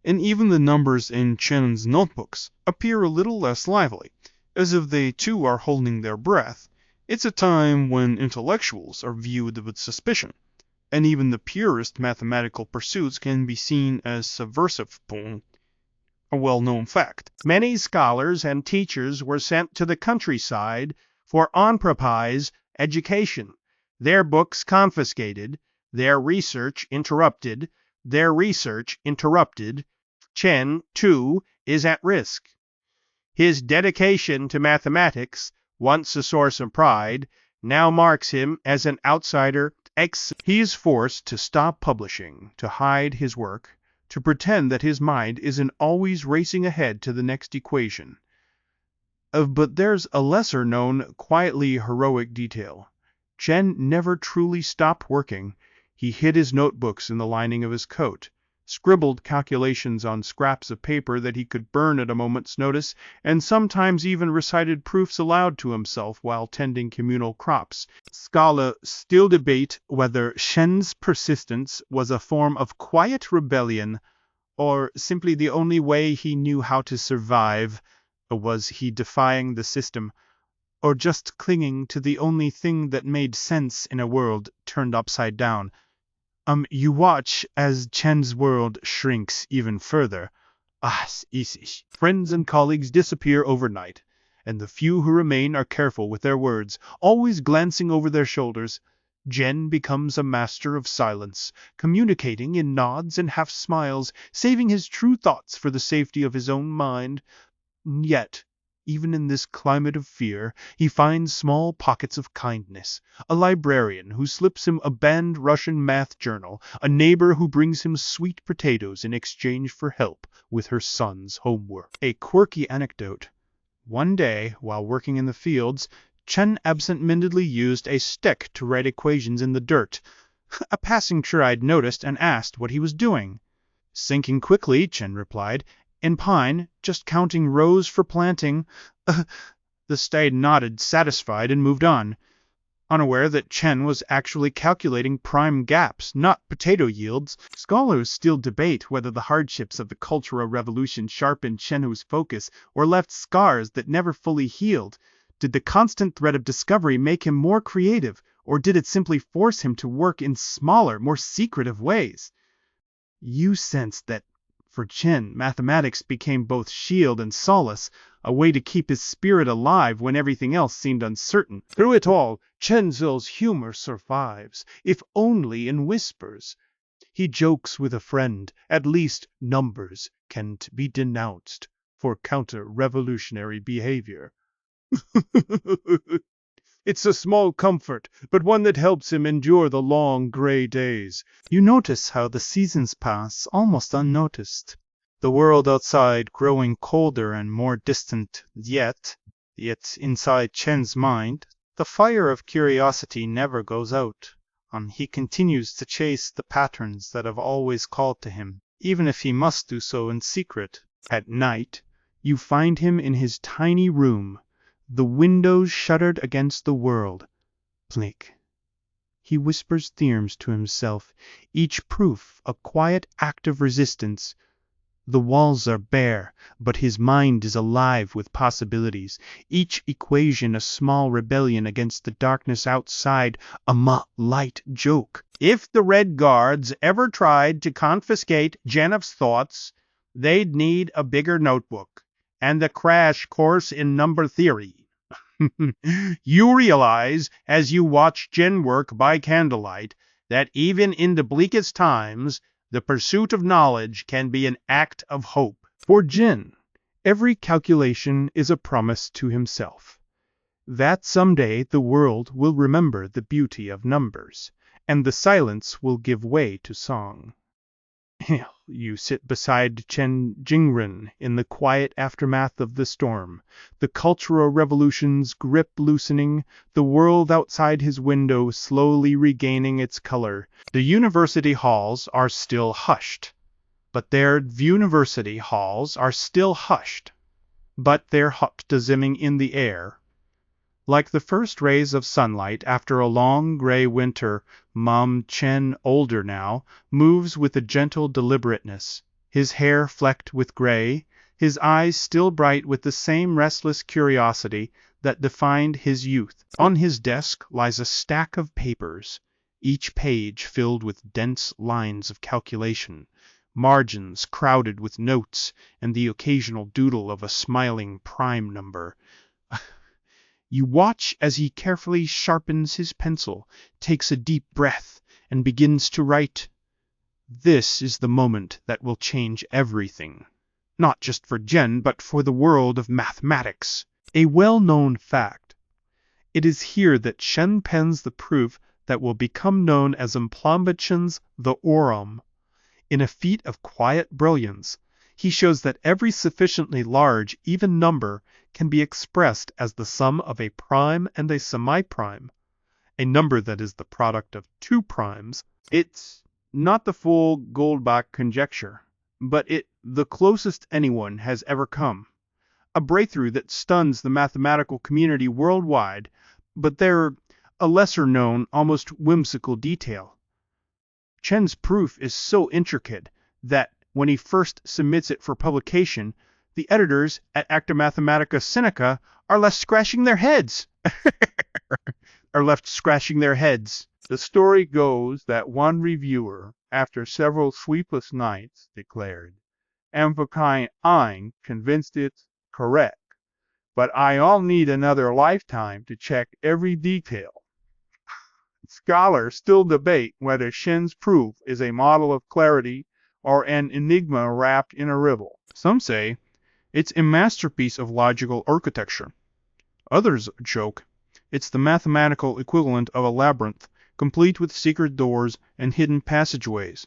and even the numbers in Chen's notebooks appear a little less lively, as if they too are holding their breath. It's a time when intellectuals are viewed with suspicion, and even the purest mathematical pursuits can be seen as subversive. A well-known fact. Many scholars and teachers were sent to the countryside for enterprise education, their books confiscated, their research interrupted. Chen, too, is at risk. His dedication to mathematics, once a source of pride, now marks him as an outsider. He is forced to stop publishing, to hide his work, to pretend that his mind isn't always racing ahead to the next equation. But there's a lesser-known, quietly heroic detail. Chen never truly stopped working. He hid his notebooks in the lining of his coat, scribbled calculations on scraps of paper that he could burn at a moment's notice, and sometimes even recited proofs aloud to himself while tending communal crops. Scholars still debate whether Shen's persistence was a form of quiet rebellion, or simply the only way he knew how to survive. Was he defying the system, or just clinging to the only thing that made sense in a world turned upside down? You watch as Chen's world shrinks even further. Friends and colleagues disappear overnight, and the few who remain are careful with their words, always glancing over their shoulders. Chen becomes a master of silence, communicating in nods and half-smiles, saving his true thoughts for the safety of his own mind. Yet, Even in this climate of fear, he finds small pockets of kindness. A librarian who slips him a banned Russian math journal, a neighbor who brings him sweet potatoes in exchange for help with her son's homework. A quirky anecdote. One day, while working in the fields, Chen absent-mindedly used a stick to write equations in the dirt. A passing tried noticed and asked what he was doing. "Sinking quickly," Chen replied. "In pine, just counting rows for planting." The stay nodded, satisfied, and moved on, unaware that Chen was actually calculating prime gaps, not potato yields. Scholars still debate whether the hardships of the Cultural Revolution sharpened Chenhu's focus or left scars that never fully healed. Did the constant threat of discovery make him more creative, or did it simply force him to work in smaller, more secretive ways? You sense that for Chen, mathematics became both shield and solace, a way to keep his spirit alive when everything else seemed uncertain. Through it all, Chen Zil's humor survives, if only in whispers. He jokes with a friend, at least numbers can't be denounced for counter-revolutionary behavior. It's a small comfort, but one that helps him endure the long gray days. You notice how the seasons pass almost unnoticed. The world outside growing colder and more distant, yet inside Chen's mind, the fire of curiosity never goes out. He continues to chase the patterns that have always called to him, even if he must do so in secret. At night, you find him in his tiny room, the windows shuttered against the world. Blink. He whispers theorems to himself, each proof a quiet act of resistance. The walls are bare, but his mind is alive with possibilities. Each equation a small rebellion against the darkness outside, a light joke. If the Red Guards ever tried to confiscate Janev's thoughts, they'd need a bigger notebook and the crash course in number theory. You realize, as you watch Jen work by candlelight, that even in the bleakest times, the pursuit of knowledge can be an act of hope. For Jen, every calculation is a promise to himself that someday the world will remember the beauty of numbers, and the silence will give way to song. You sit beside Chen Jingrun in the quiet aftermath of the storm, the Cultural Revolution's grip loosening, the world outside his window slowly regaining its color. The university halls are still hushed, but their dimming in the air. Like the first rays of sunlight after a long gray winter, Chen, older now, moves with a gentle deliberateness, his hair flecked with gray, his eyes still bright with the same restless curiosity that defined his youth. On his desk lies a stack of papers, each page filled with dense lines of calculation, margins crowded with notes, and the occasional doodle of a smiling prime number. You watch as he carefully sharpens his pencil, takes a deep breath, and begins to write. This is the moment that will change everything, not just for Jen, but for the world of mathematics. A well-known fact. It is here that Chen pens the proof that will become known as Plombich's theorem. In a feat of quiet brilliance, he shows that every sufficiently large, even number can be expressed as the sum of a prime and a semi-prime, a number that is the product of two primes. It's not the full Goldbach Conjecture, but the closest anyone has ever come. A breakthrough that stuns the mathematical community worldwide, but they're a lesser-known, almost whimsical detail. Chen's proof is so intricate that when he first submits it for publication, the editors at Acta Mathematica Sinica are left scratching their heads. The story goes that one reviewer, after several sleepless nights, declared, I'm convinced it's correct, but I'll need another lifetime to check every detail. Scholars still debate whether Chen's proof is a model of clarity or an enigma wrapped in a riddle. Some say It's a masterpiece of logical architecture. Others joke it's the mathematical equivalent of a labyrinth, complete with secret doors and hidden passageways.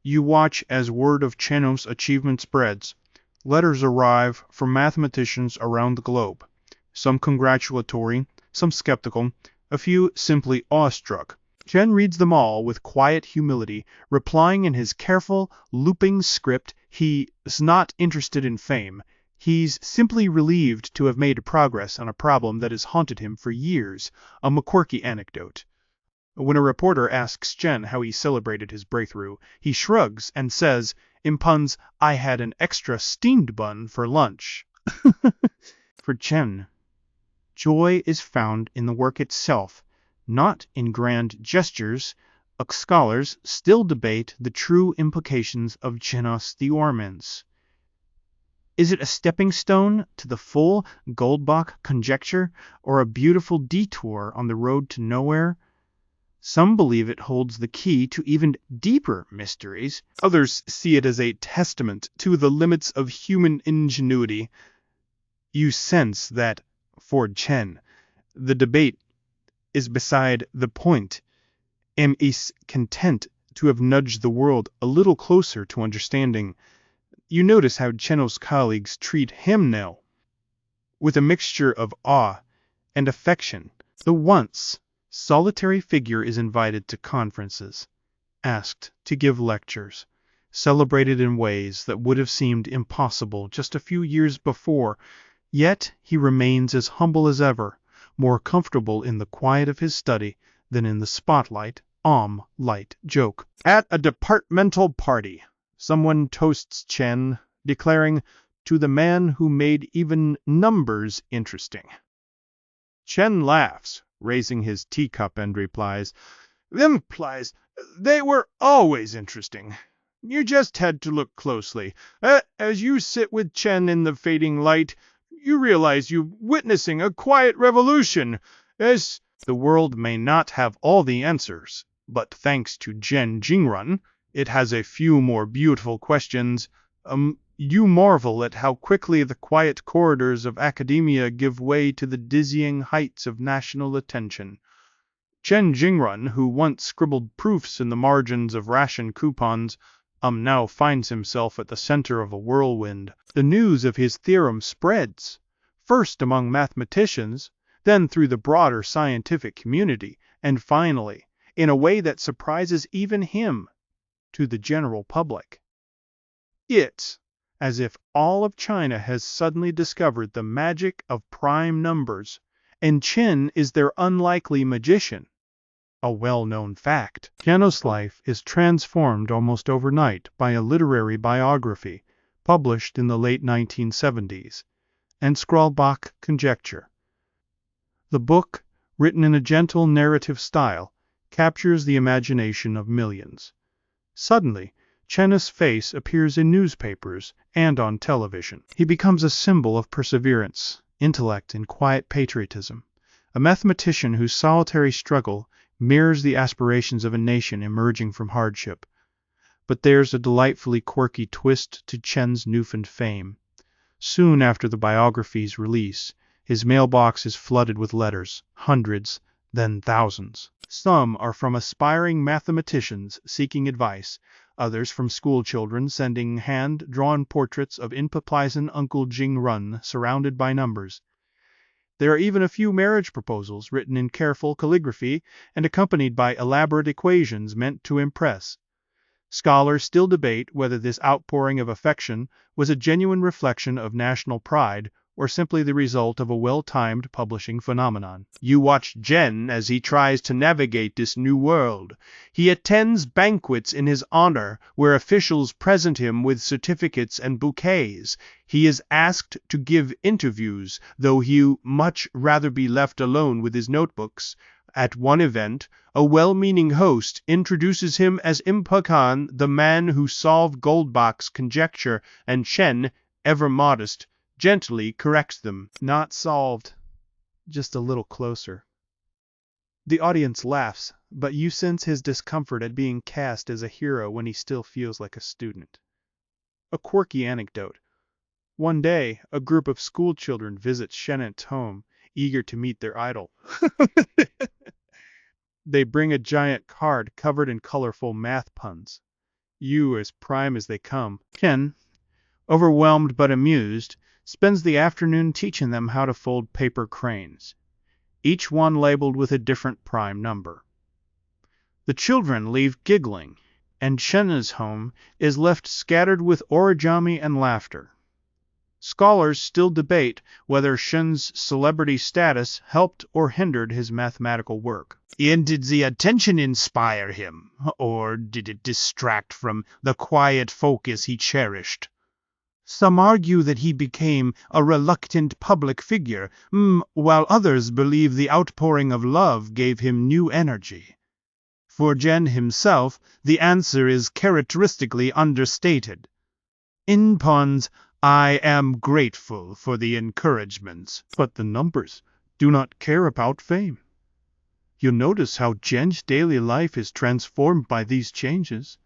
You watch as word of Chen's achievement spreads. Letters arrive from mathematicians around the globe. Some congratulatory, some skeptical, a few simply awestruck. Chen reads them all with quiet humility, replying in his careful, looping script he's not interested in fame. He's simply relieved to have made progress on a problem that has haunted him for years, a McQuirky anecdote. When a reporter asks Chen how he celebrated his breakthrough, he shrugs and says, in puns, "I had an extra steamed bun for lunch." For Chen, joy is found in the work itself, not in grand gestures. Scholars still debate the true implications of Chen's theorems. Is it a stepping stone to the full Goldbach Conjecture, or a beautiful detour on the road to nowhere? Some believe it holds the key to even deeper mysteries. Others see it as a testament to the limits of human ingenuity. You sense that, for Chen, the debate is beside the point, and is content to have nudged the world a little closer to understanding. You notice how Chen's colleagues treat him now, with a mixture of awe and affection. The once solitary figure is invited to conferences, asked to give lectures, celebrated in ways that would have seemed impossible just a few years before. Yet he remains as humble as ever, more comfortable in the quiet of his study than in the spotlight. Light joke. At a departmental party, someone toasts Chen, declaring, "To the man who made even numbers interesting." Chen laughs, raising his teacup, and replies, they were always interesting. You just had to look closely. As you sit with Chen in the fading light, you realize you're witnessing a quiet revolution. As the world may not have all the answers, but thanks to Chen Jingrun, it has a few more beautiful questions. You marvel at how quickly the quiet corridors of academia give way to the dizzying heights of national attention. Chen Jingrun, who once scribbled proofs in the margins of ration coupons, now finds himself at the center of a whirlwind. The news of his theorem spreads, first among mathematicians, then through the broader scientific community, and finally, in a way that surprises even him, to the general public. It's as if all of China has suddenly discovered the magic of prime numbers, and Chen is their unlikely magician. A well-known fact. Chen's life is transformed almost overnight by a literary biography published in the late 1970s, and Goldbach Conjecture. The book, written in a gentle narrative style, captures the imagination of millions. Suddenly, Chen's face appears in newspapers and on television. He becomes a symbol of perseverance, intellect, and quiet patriotism, a mathematician whose solitary struggle mirrors the aspirations of a nation emerging from hardship. But there's a delightfully quirky twist to Chen's newfound fame. Soon after the biography's release, his mailbox is flooded with letters, hundreds, then thousands. Some are from aspiring mathematicians seeking advice, others from schoolchildren sending hand-drawn portraits of impotent Uncle Jingrun surrounded by numbers. There are even a few marriage proposals written in careful calligraphy and accompanied by elaborate equations meant to impress. Scholars still debate whether this outpouring of affection was a genuine reflection of national pride or simply the result of a well-timed publishing phenomenon. You watch Chen as he tries to navigate this new world. He attends banquets in his honor where officials present him with certificates and bouquets. He is asked to give interviews, though he'd much rather be left alone with his notebooks. At one event, a well-meaning host introduces him as Impa, the man who solved Goldbach's conjecture, and Chen, ever modest, gently corrects them. Not solved, just a little closer. The audience laughs, but you sense his discomfort at being cast as a hero when he still feels like a student. A quirky anecdote. One day, a group of schoolchildren visits Shen's home, eager to meet their idol. They bring a giant card covered in colorful math puns. You as prime as they come. Chen, overwhelmed but amused, spends the afternoon teaching them how to fold paper cranes, each one labeled with a different prime number. The children leave giggling, and Chen's home is left scattered with origami and laughter. Scholars still debate whether Shen's celebrity status helped or hindered his mathematical work. And did the attention inspire him, or did it distract from the quiet focus he cherished? Some argue that he became a reluctant public figure, while others believe the outpouring of love gave him new energy. For Chen himself, the answer is characteristically understated. In puns, I am grateful for the encouragements. But the numbers do not care about fame. You'll notice how Chen's daily life is transformed by these changes.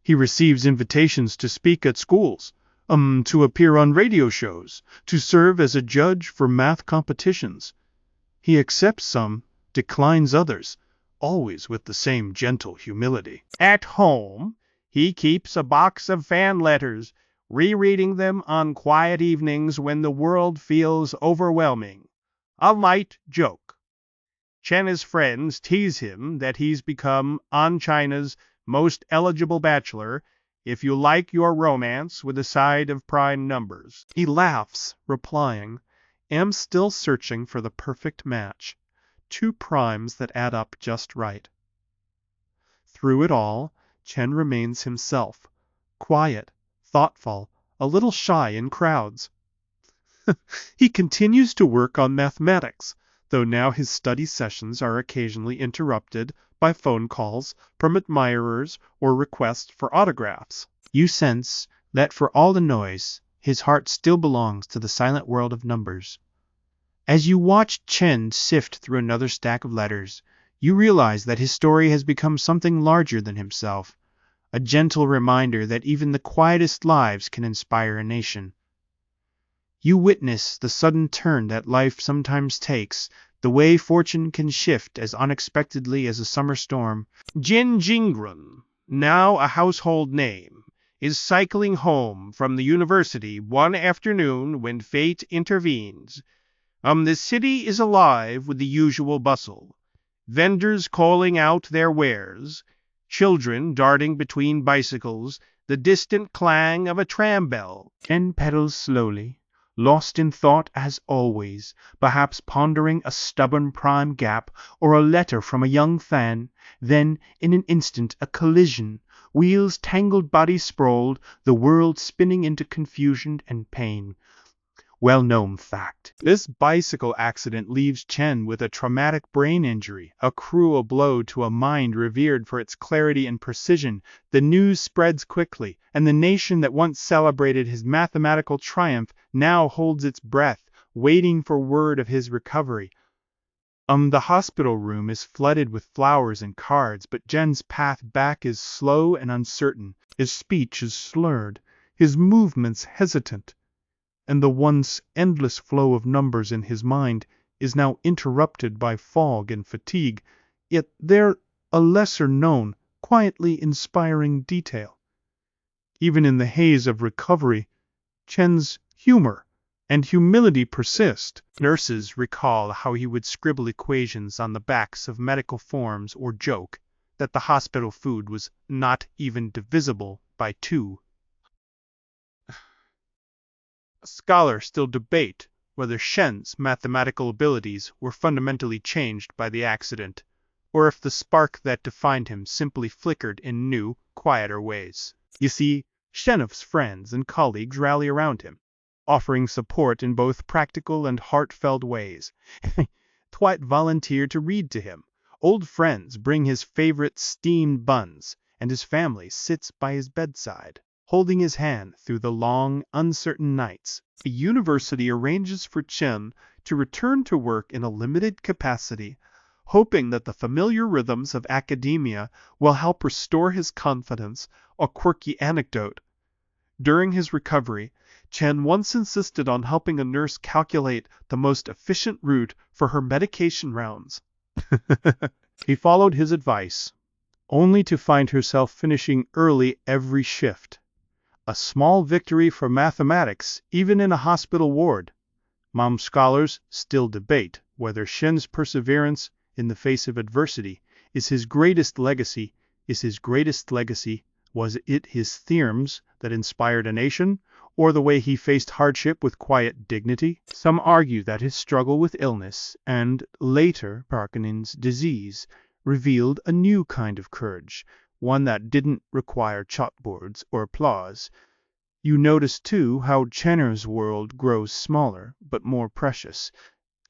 He receives invitations to speak at schools, to appear on radio shows, to serve as a judge for math competitions. He accepts some, declines others, always with the same gentle humility. At home, he keeps a box of fan letters, rereading them on quiet evenings when the world feels overwhelming. A light joke. Chen's friends tease him that he's become on China's most eligible bachelor if you like your romance with a side of prime numbers. He laughs, replying, am still searching for the perfect match. 2 primes that add up just right. Through it all, Chen remains himself, quiet, thoughtful, a little shy in crowds. He continues to work on mathematics, though now his study sessions are occasionally interrupted by phone calls from admirers or requests for autographs. You sense that for all the noise, his heart still belongs to the silent world of numbers. As you watch Chen sift through another stack of letters, you realize that his story has become something larger than himself, a gentle reminder that even the quietest lives can inspire a nation. You witness the sudden turn that life sometimes takes, the way fortune can shift as unexpectedly as a summer storm. Chen Jingrun, now a household name, is cycling home from the university one afternoon when fate intervenes. The city is alive with the usual bustle. Vendors calling out their wares, children darting between bicycles, the distant clang of a tram bell. Chen pedals slowly, lost in thought as always, perhaps pondering a stubborn prime gap or a letter from a young fan. Then, in an instant, a collision. Wheels tangled, body sprawled, the world spinning into confusion and pain. Well-known fact. This bicycle accident leaves Chen with a traumatic brain injury, a cruel blow to a mind revered for its clarity and precision. The news spreads quickly, and the nation that once celebrated his mathematical triumph now holds its breath, waiting for word of his recovery. The hospital room is flooded with flowers and cards, but Chen's path back is slow and uncertain. His speech is slurred, his movements hesitant, and the once endless flow of numbers in his mind is now interrupted by fog and fatigue. Yet they're a lesser-known, quietly inspiring detail. Even in the haze of recovery, Chen's humor and humility persist. Nurses recall how he would scribble equations on the backs of medical forms or joke that the hospital food was not even divisible by 2. Scholars still debate whether Shen's mathematical abilities were fundamentally changed by the accident, or if the spark that defined him simply flickered in new, quieter ways. You see, Shen's friends and colleagues rally around him, offering support in both practical and heartfelt ways. Dwight volunteered to read to him. Old friends bring his favorite steamed buns, and his family sits by his bedside, holding his hand through the long, uncertain nights. The university arranges for Chen to return to work in a limited capacity, hoping that the familiar rhythms of academia will help restore his confidence. A quirky anecdote. During his recovery, Chen once insisted on helping a nurse calculate the most efficient route for her medication rounds. He followed his advice, only to find herself finishing early every shift. A small victory for mathematics, even in a hospital ward. Some scholars still debate whether Chen's perseverance in the face of adversity is his greatest legacy. Was it his theorems that inspired a nation, or the way he faced hardship with quiet dignity? Some argue that his struggle with illness and, later, Parkinson's disease revealed a new kind of courage, one that didn't require chalkboards or applause. You notice, too, how Chen's world grows smaller, but more precious.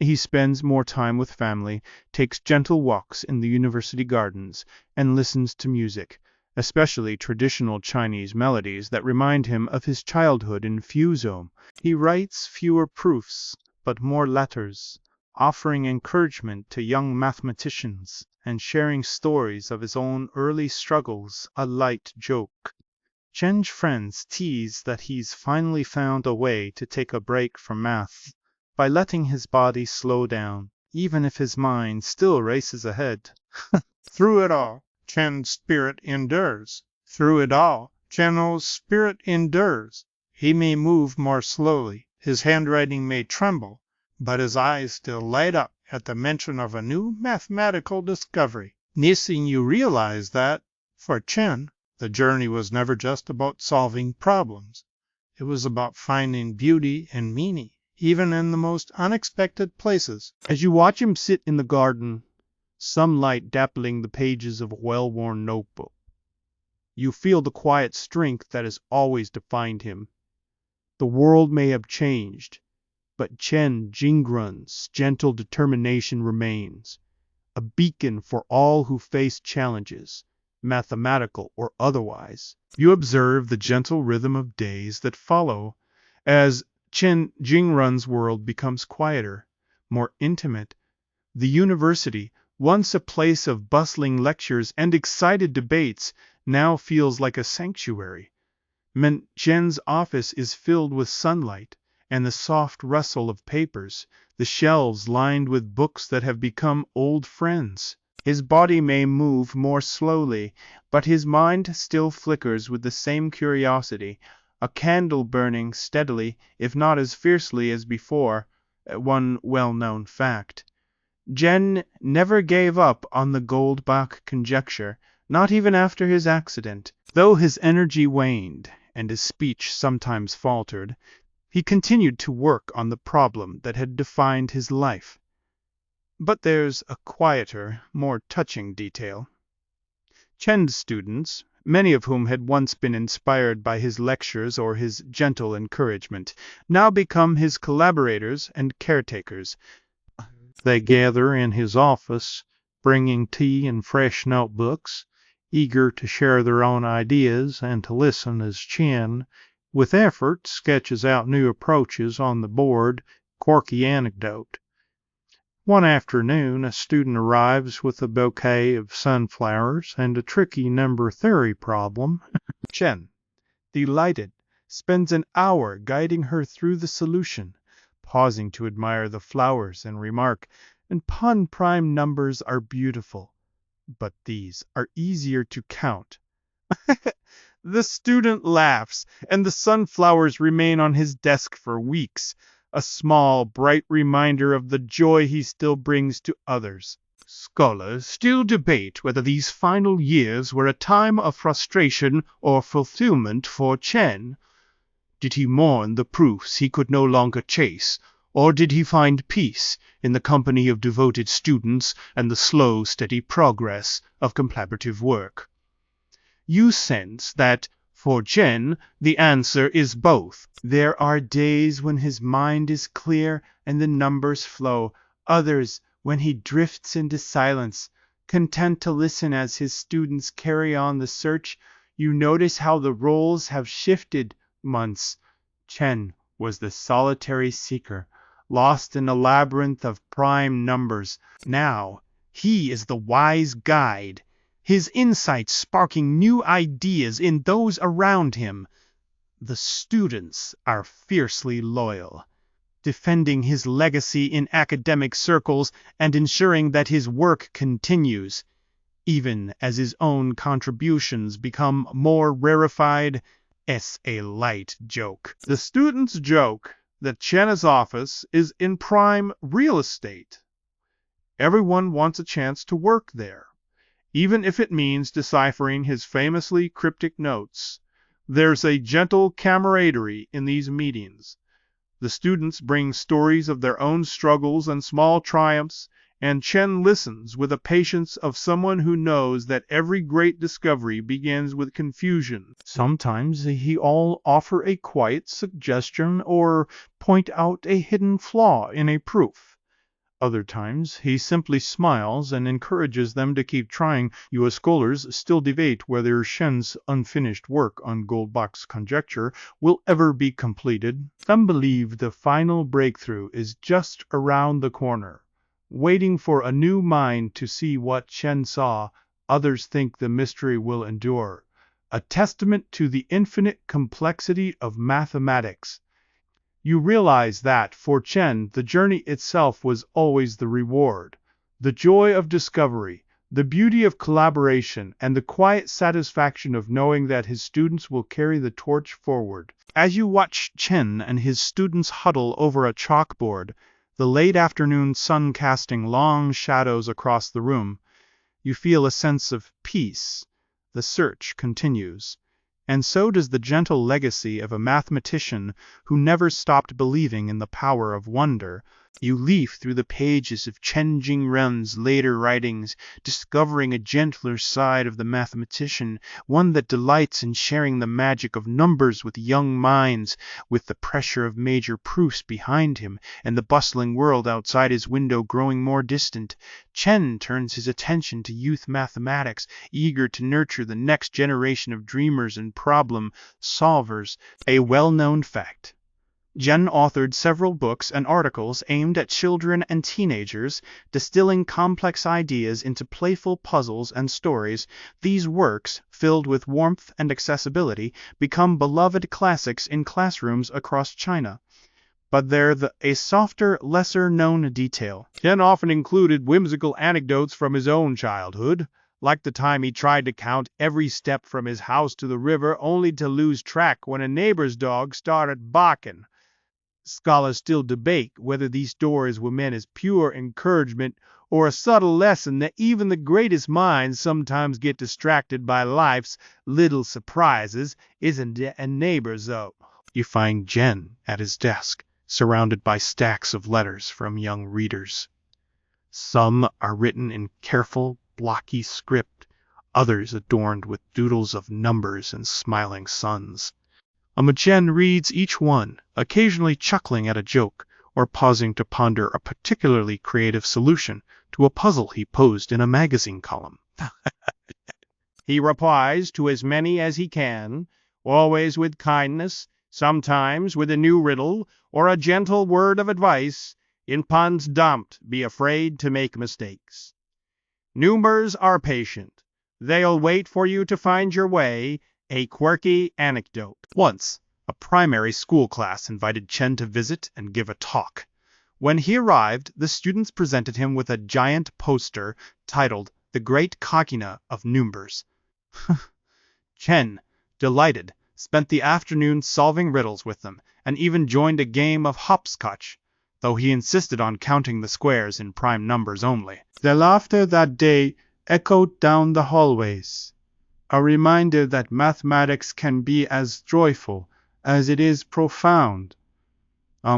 He spends more time with family, takes gentle walks in the university gardens, and listens to music, especially traditional Chinese melodies that remind him of his childhood in Fuzhou. He writes fewer proofs, but more letters, offering encouragement to young mathematicians and sharing stories of his own early struggles, a light joke. Chen's friends tease that he's finally found a way to take a break from math by letting his body slow down, even if his mind still races ahead. Through it all, Chen's spirit endures. He may move more slowly, his handwriting may tremble, but his eyes still light up at the mention of a new mathematical discovery. Nising, you realize that, for Chen, the journey was never just about solving problems. It was about finding beauty and meaning, even in the most unexpected places. As you watch him sit in the garden, sunlight dappling the pages of a well-worn notebook, you feel the quiet strength that has always defined him. The world may have changed, but Chen Jingrun's gentle determination remains, a beacon for all who face challenges, mathematical or otherwise. You observe the gentle rhythm of days that follow as Chen Jingrun's world becomes quieter, more intimate. The university, once a place of bustling lectures and excited debates, now feels like a sanctuary. Chen's office is filled with sunlight and the soft rustle of papers, the shelves lined with books that have become old friends. His body may move more slowly, but his mind still flickers with the same curiosity, a candle burning steadily, if not as fiercely as before. One well-known fact: Chen never gave up on the Goldbach Conjecture, not even after his accident. Though his energy waned and his speech sometimes faltered, he continued to work on the problem that had defined his life. But there's a quieter, more touching detail. Chen's students, many of whom had once been inspired by his lectures or his gentle encouragement, now become his collaborators and caretakers. They gather in his office, bringing tea and fresh notebooks, eager to share their own ideas and to listen as Chen, with effort, sketches out new approaches on the board, quirky anecdote. One afternoon, a student arrives with a bouquet of sunflowers and a tricky number theory problem. Chen, delighted, spends an hour guiding her through the solution, pausing to admire the flowers and remark, "And prime numbers are beautiful, but these are easier to count." The student laughs, and the sunflowers remain on his desk for weeks, a small, bright reminder of the joy he still brings to others. Scholars still debate whether these final years were a time of frustration or fulfillment for Chen. Did he mourn the proofs he could no longer chase, or did he find peace in the company of devoted students and the slow, steady progress of collaborative work? You sense that, for Chen, the answer is both. There are days when his mind is clear and the numbers flow, others when he drifts into silence, content to listen as his students carry on the search. You notice how the roles have shifted. Once, Chen was the solitary seeker, lost in a labyrinth of prime numbers. Now, he is the wise guide, his insights sparking new ideas in those around him. the students are fiercely loyal, defending his legacy in academic circles and ensuring that his work continues, even as his own contributions become more rarefied. It's a light joke. The students joke that Chen's office is in prime real estate. Everyone wants a chance to work there, even if it means deciphering his famously cryptic notes. There's a gentle camaraderie in these meetings. The students bring stories of their own struggles and small triumphs, and Chen listens with the patience of someone who knows that every great discovery begins with confusion. Sometimes he'll offer a quiet suggestion or point out a hidden flaw in a proof. Other times, he simply smiles and encourages them to keep trying. US scholars still debate whether Chen's unfinished work on Goldbach's conjecture will ever be completed. Some believe the final breakthrough is just around the corner, waiting for a new mind to see what Chen saw. Others think the mystery will endure, a testament to the infinite complexity of mathematics. You realize that, for Chen, the journey itself was always the reward. The joy of discovery, the beauty of collaboration, and the quiet satisfaction of knowing that his students will carry the torch forward. As you watch Chen and his students huddle over a chalkboard, the late afternoon sun casting long shadows across the room, you feel a sense of peace. The search continues. And so does the gentle legacy of a mathematician who never stopped believing in the power of wonder. You leaf through the pages of Chen Jingrun's later writings, discovering a gentler side of the mathematician, one that delights in sharing the magic of numbers with young minds. With the pressure of major proofs behind him and the bustling world outside his window growing more distant, Chen turns his attention to youth mathematics, eager to nurture the next generation of dreamers and problem solvers. A well-known fact: Chen authored several books and articles aimed at children and teenagers, distilling complex ideas into playful puzzles and stories. These works, filled with warmth and accessibility, become beloved classics in classrooms across China. But there's a softer, lesser-known detail. Chen often included whimsical anecdotes from his own childhood, like the time he tried to count every step from his house to the river only to lose track when a neighbor's dog started barking. Scholars still debate whether these stories were meant as pure encouragement or a subtle lesson that even the greatest minds sometimes get distracted by life's little surprises. Isn't it a neighbor, though? You find Chen at his desk, surrounded by stacks of letters from young readers. Some are written in careful, blocky script, others adorned with doodles of numbers and smiling suns. Chen reads each one, occasionally chuckling at a joke or pausing to ponder a particularly creative solution to a puzzle he posed in a magazine column. He replies to as many as he can, always with kindness, sometimes with a new riddle or a gentle word of advice. In puns, don't be afraid to make mistakes. Numbers are patient. They'll wait for you to find your way. A quirky anecdote. Once, a primary school class invited Chen to visit and give a talk. When he arrived, the students presented him with a giant poster titled "The Great Coquina of Numbers." Chen, delighted, spent the afternoon solving riddles with them, and even joined a game of hopscotch, though he insisted on counting the squares in prime numbers only. The laughter that day echoed down the hallways, a reminder that mathematics can be as joyful as it is profound.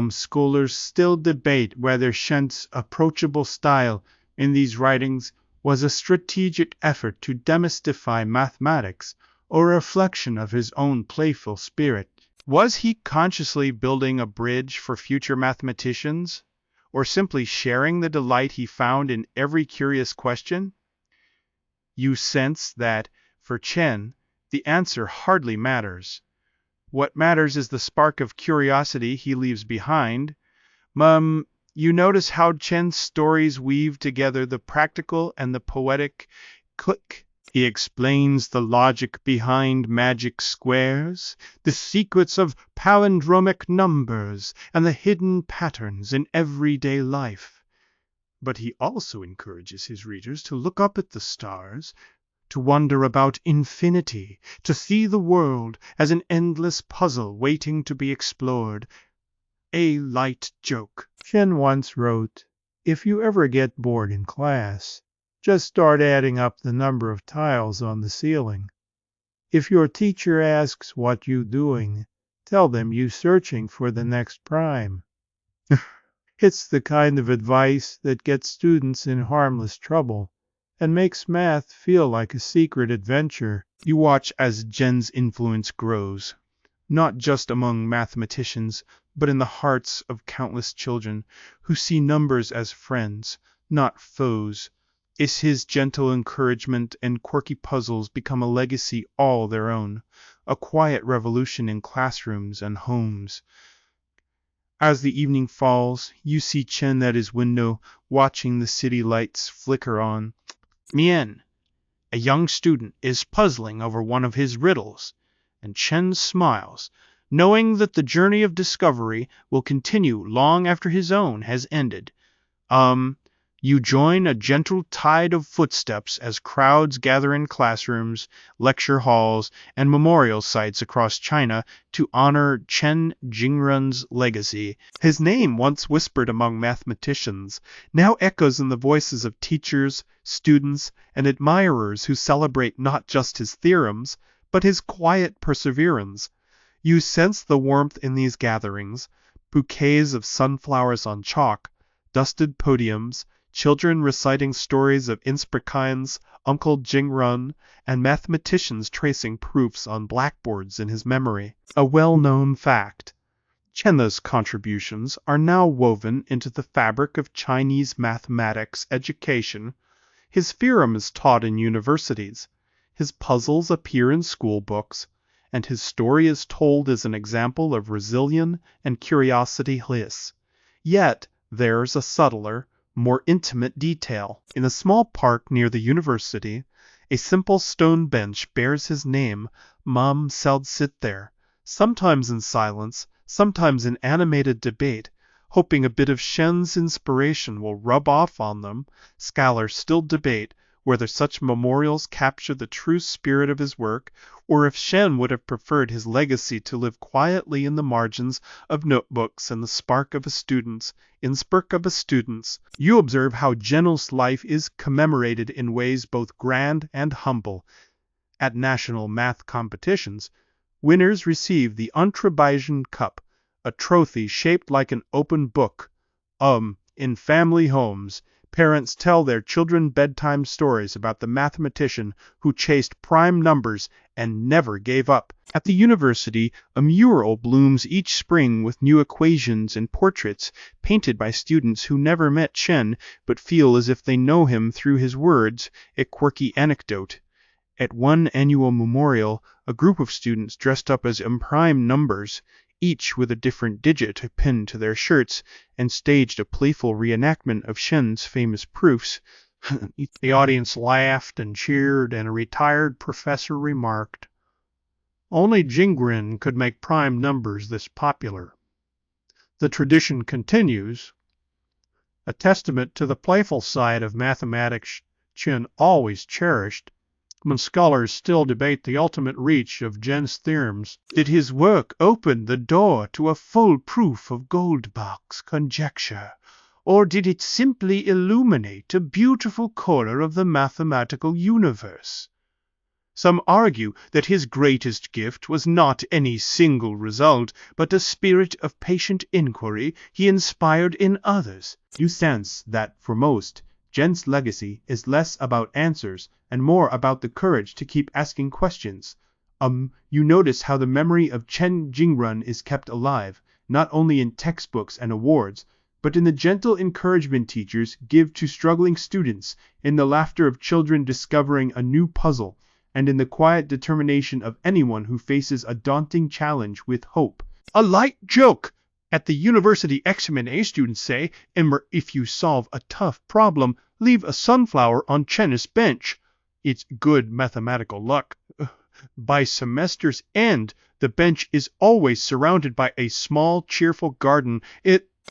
Scholars still debate whether Chen's approachable style in these writings was a strategic effort to demystify mathematics or a reflection of his own playful spirit. Was he consciously building a bridge for future mathematicians, or simply sharing the delight he found in every curious question? You sense that, for Chen, the answer hardly matters. What matters is the spark of curiosity he leaves behind. You notice how Chen's stories weave together the practical and the poetic. Click. He explains the logic behind magic squares, the secrets of palindromic numbers, and the hidden patterns in everyday life. But he also encourages his readers to look up at the stars, to wonder about infinity, to see the world as an endless puzzle waiting to be explored. A light joke. Chen once wrote, "If you ever get bored in class, just start adding up the number of tiles on the ceiling. If your teacher asks what you doing, tell them you searching for the next prime." It's the kind of advice that gets students in harmless trouble and makes math feel like a secret adventure. You watch as Chen's influence grows, not just among mathematicians, but in the hearts of countless children who see numbers as friends, not foes. Is his gentle encouragement and quirky puzzles become a legacy all their own, a quiet revolution in classrooms and homes. As the evening falls, you see Chen at his window, watching the city lights flicker on. Mien, a young student, is puzzling over one of his riddles, and Chen smiles, knowing that the journey of discovery will continue long after his own has ended. You join a gentle tide of footsteps as crowds gather in classrooms, lecture halls, and memorial sites across China to honor Chen Jingrun's legacy. His name, once whispered among mathematicians, now echoes in the voices of teachers, students, and admirers who celebrate not just his theorems, but his quiet perseverance. You sense the warmth in these gatherings, bouquets of sunflowers on chalk, dusted podiums, children reciting stories of Innsbruck's Uncle Jingrun, and mathematicians tracing proofs on blackboards in his memory. A well-known fact. Chen's contributions are now woven into the fabric of Chinese mathematics education. His theorem is taught in universities, his puzzles appear in school books, and his story is told as an example of resilience and curiosity. Yet, there's a subtler, more intimate detail. In a small park near the university, a simple stone bench bears his name. Mom Seld sit there, sometimes in silence, sometimes in animated debate, hoping a bit of Chen's inspiration will rub off on them. Scholars still debate whether such memorials capture the true spirit of his work, or if Chen would have preferred his legacy to live quietly in the margins of notebooks and the spark of a student's, You observe how Chen's life is commemorated in ways both grand and humble. At national math competitions, winners receive the Untrabajan Cup, a trophy shaped like an open book. In family homes, parents tell their children bedtime stories about the mathematician who chased prime numbers and never gave up. At the university, a mural blooms each spring with new equations and portraits painted by students who never met Chen but feel as if they know him through his words. A quirky anecdote. At one annual memorial, a group of students dressed up as prime numbers, each with a different digit pinned to their shirts, and staged a playful reenactment of Chen's famous proofs. The audience laughed and cheered, and a retired professor remarked, "Only Jingrun could make prime numbers this popular." The tradition continues, a testament to the playful side of mathematics Chen always cherished. When scholars still debate the ultimate reach of Chen's theorems, did his work open the door to a full proof of Goldbach's conjecture, or did it simply illuminate a beautiful corner of the mathematical universe? Some argue that his greatest gift was not any single result, but a spirit of patient inquiry he inspired in others. You sense that, for most, Chen's legacy is less about answers and more about the courage to keep asking questions. You notice how the memory of Chen Jingrun is kept alive, not only in textbooks and awards, but in the gentle encouragement teachers give to struggling students, in the laughter of children discovering a new puzzle, and in the quiet determination of anyone who faces a daunting challenge with hope. A light joke! At the university examen, students say, if you solve a tough problem, leave a sunflower on Chen's bench. It's good mathematical luck. By semester's end, the bench is always surrounded by a small, cheerful garden.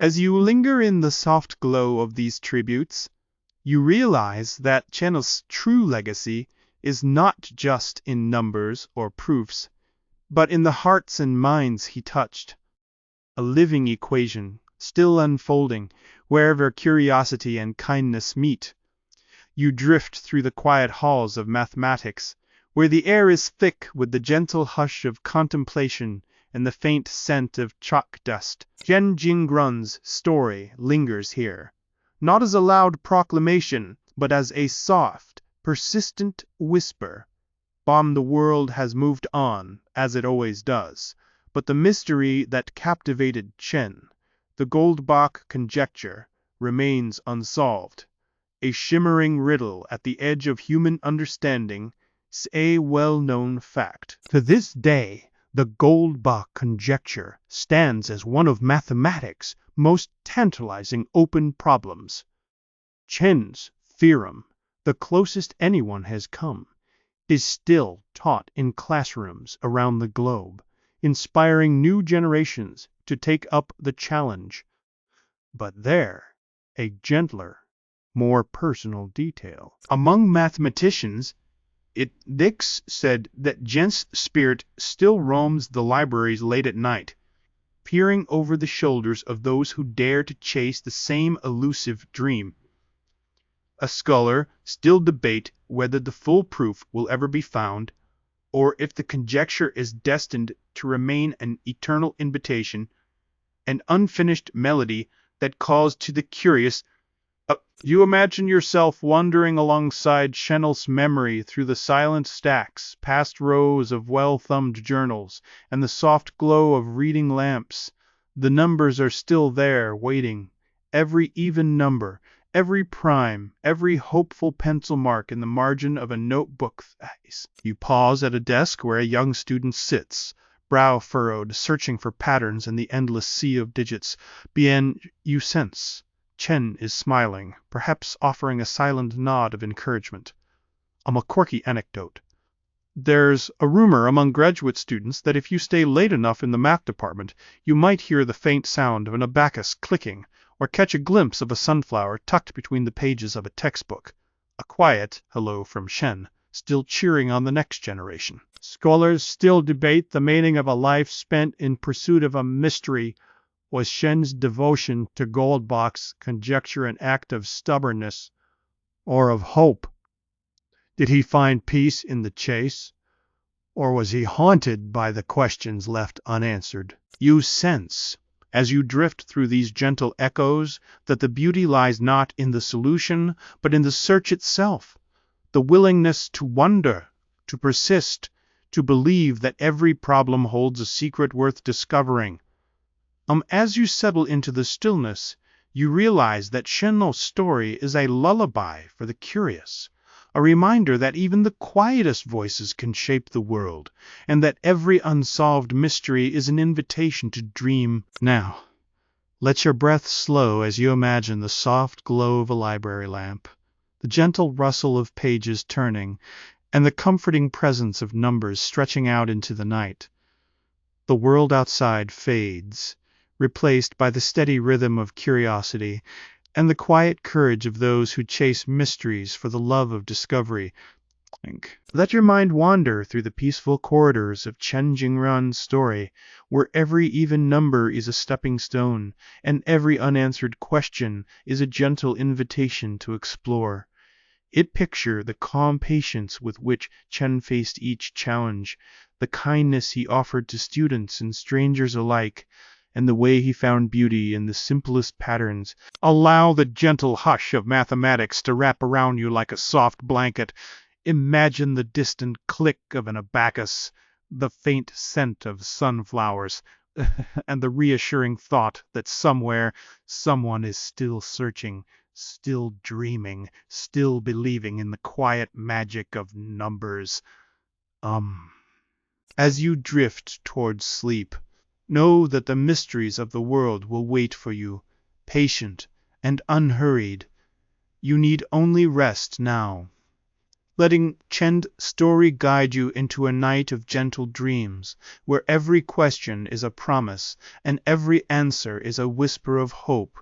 As you linger in the soft glow of these tributes, you realize that Chen's true legacy is not just in numbers or proofs, but in the hearts and minds he touched. A living equation, still unfolding, wherever curiosity and kindness meet. You drift through the quiet halls of mathematics, where the air is thick with the gentle hush of contemplation and the faint scent of chalk dust. Chen Jingrun's story lingers here, not as a loud proclamation, but as a soft, persistent whisper. The world has moved on, as it always does, but the mystery that captivated Chen, the Goldbach Conjecture, remains unsolved. A shimmering riddle at the edge of human understanding, a well-known fact. To this day, the Goldbach Conjecture stands as one of mathematics' most tantalizing open problems. Chen's theorem, the closest anyone has come, is still taught in classrooms around the globe, inspiring new generations to take up the challenge. But there, a gentler, more personal detail. Among mathematicians, Dix said that Jen's spirit still roams the libraries late at night, peering over the shoulders of those who dare to chase the same elusive dream. A scholar still debate whether the full proof will ever be found, or if the conjecture is destined to remain an eternal invitation, an unfinished melody that calls to the curious. You imagine yourself wandering alongside Chen's memory through the silent stacks, past rows of well-thumbed journals, and the soft glow of reading lamps. The numbers are still there, waiting. Every even number, every prime, every hopeful pencil mark in the margin of a notebook. You pause at a desk where a young student sits, brow furrowed, searching for patterns in the endless sea of digits. Bien, you sense Chen is smiling, perhaps offering a silent nod of encouragement. A quirky anecdote. There's a rumor among graduate students that if you stay late enough in the math department, you might hear the faint sound of an abacus clicking, or catch a glimpse of a sunflower tucked between the pages of a textbook. A quiet hello from Chen, still cheering on the next generation. Scholars still debate the meaning of a life spent in pursuit of a mystery. Was Chen's devotion to Goldbach's conjecture an act of stubbornness or of hope? Did he find peace in the chase, or was he haunted by the questions left unanswered? You sense, as you drift through these gentle echoes, that the beauty lies not in the solution, but in the search itself, the willingness to wonder, to persist, to believe that every problem holds a secret worth discovering. As you settle into the stillness, you realize that Chen's story is a lullaby for the curious, a reminder that even the quietest voices can shape the world, and that every unsolved mystery is an invitation to dream. Now, let your breath slow as you imagine the soft glow of a library lamp, the gentle rustle of pages turning, and the comforting presence of numbers stretching out into the night. The world outside fades, replaced by the steady rhythm of curiosity and the quiet courage of those who chase mysteries for the love of discovery. Let your mind wander through the peaceful corridors of Chen Jingrun's story, where every even number is a stepping stone, and every unanswered question is a gentle invitation to explore. Picture the calm patience with which Chen faced each challenge, the kindness he offered to students and strangers alike, and the way he found beauty in the simplest patterns. Allow the gentle hush of mathematics to wrap around you like a soft blanket. Imagine the distant click of an abacus, the faint scent of sunflowers, and the reassuring thought that somewhere someone is still searching, still dreaming, still believing in the quiet magic of numbers. As you drift towards sleep, know that the mysteries of the world will wait for you, patient and unhurried. You need only rest now. letting Chen's story guide you into a night of gentle dreams, where every question is a promise and every answer is a whisper of hope.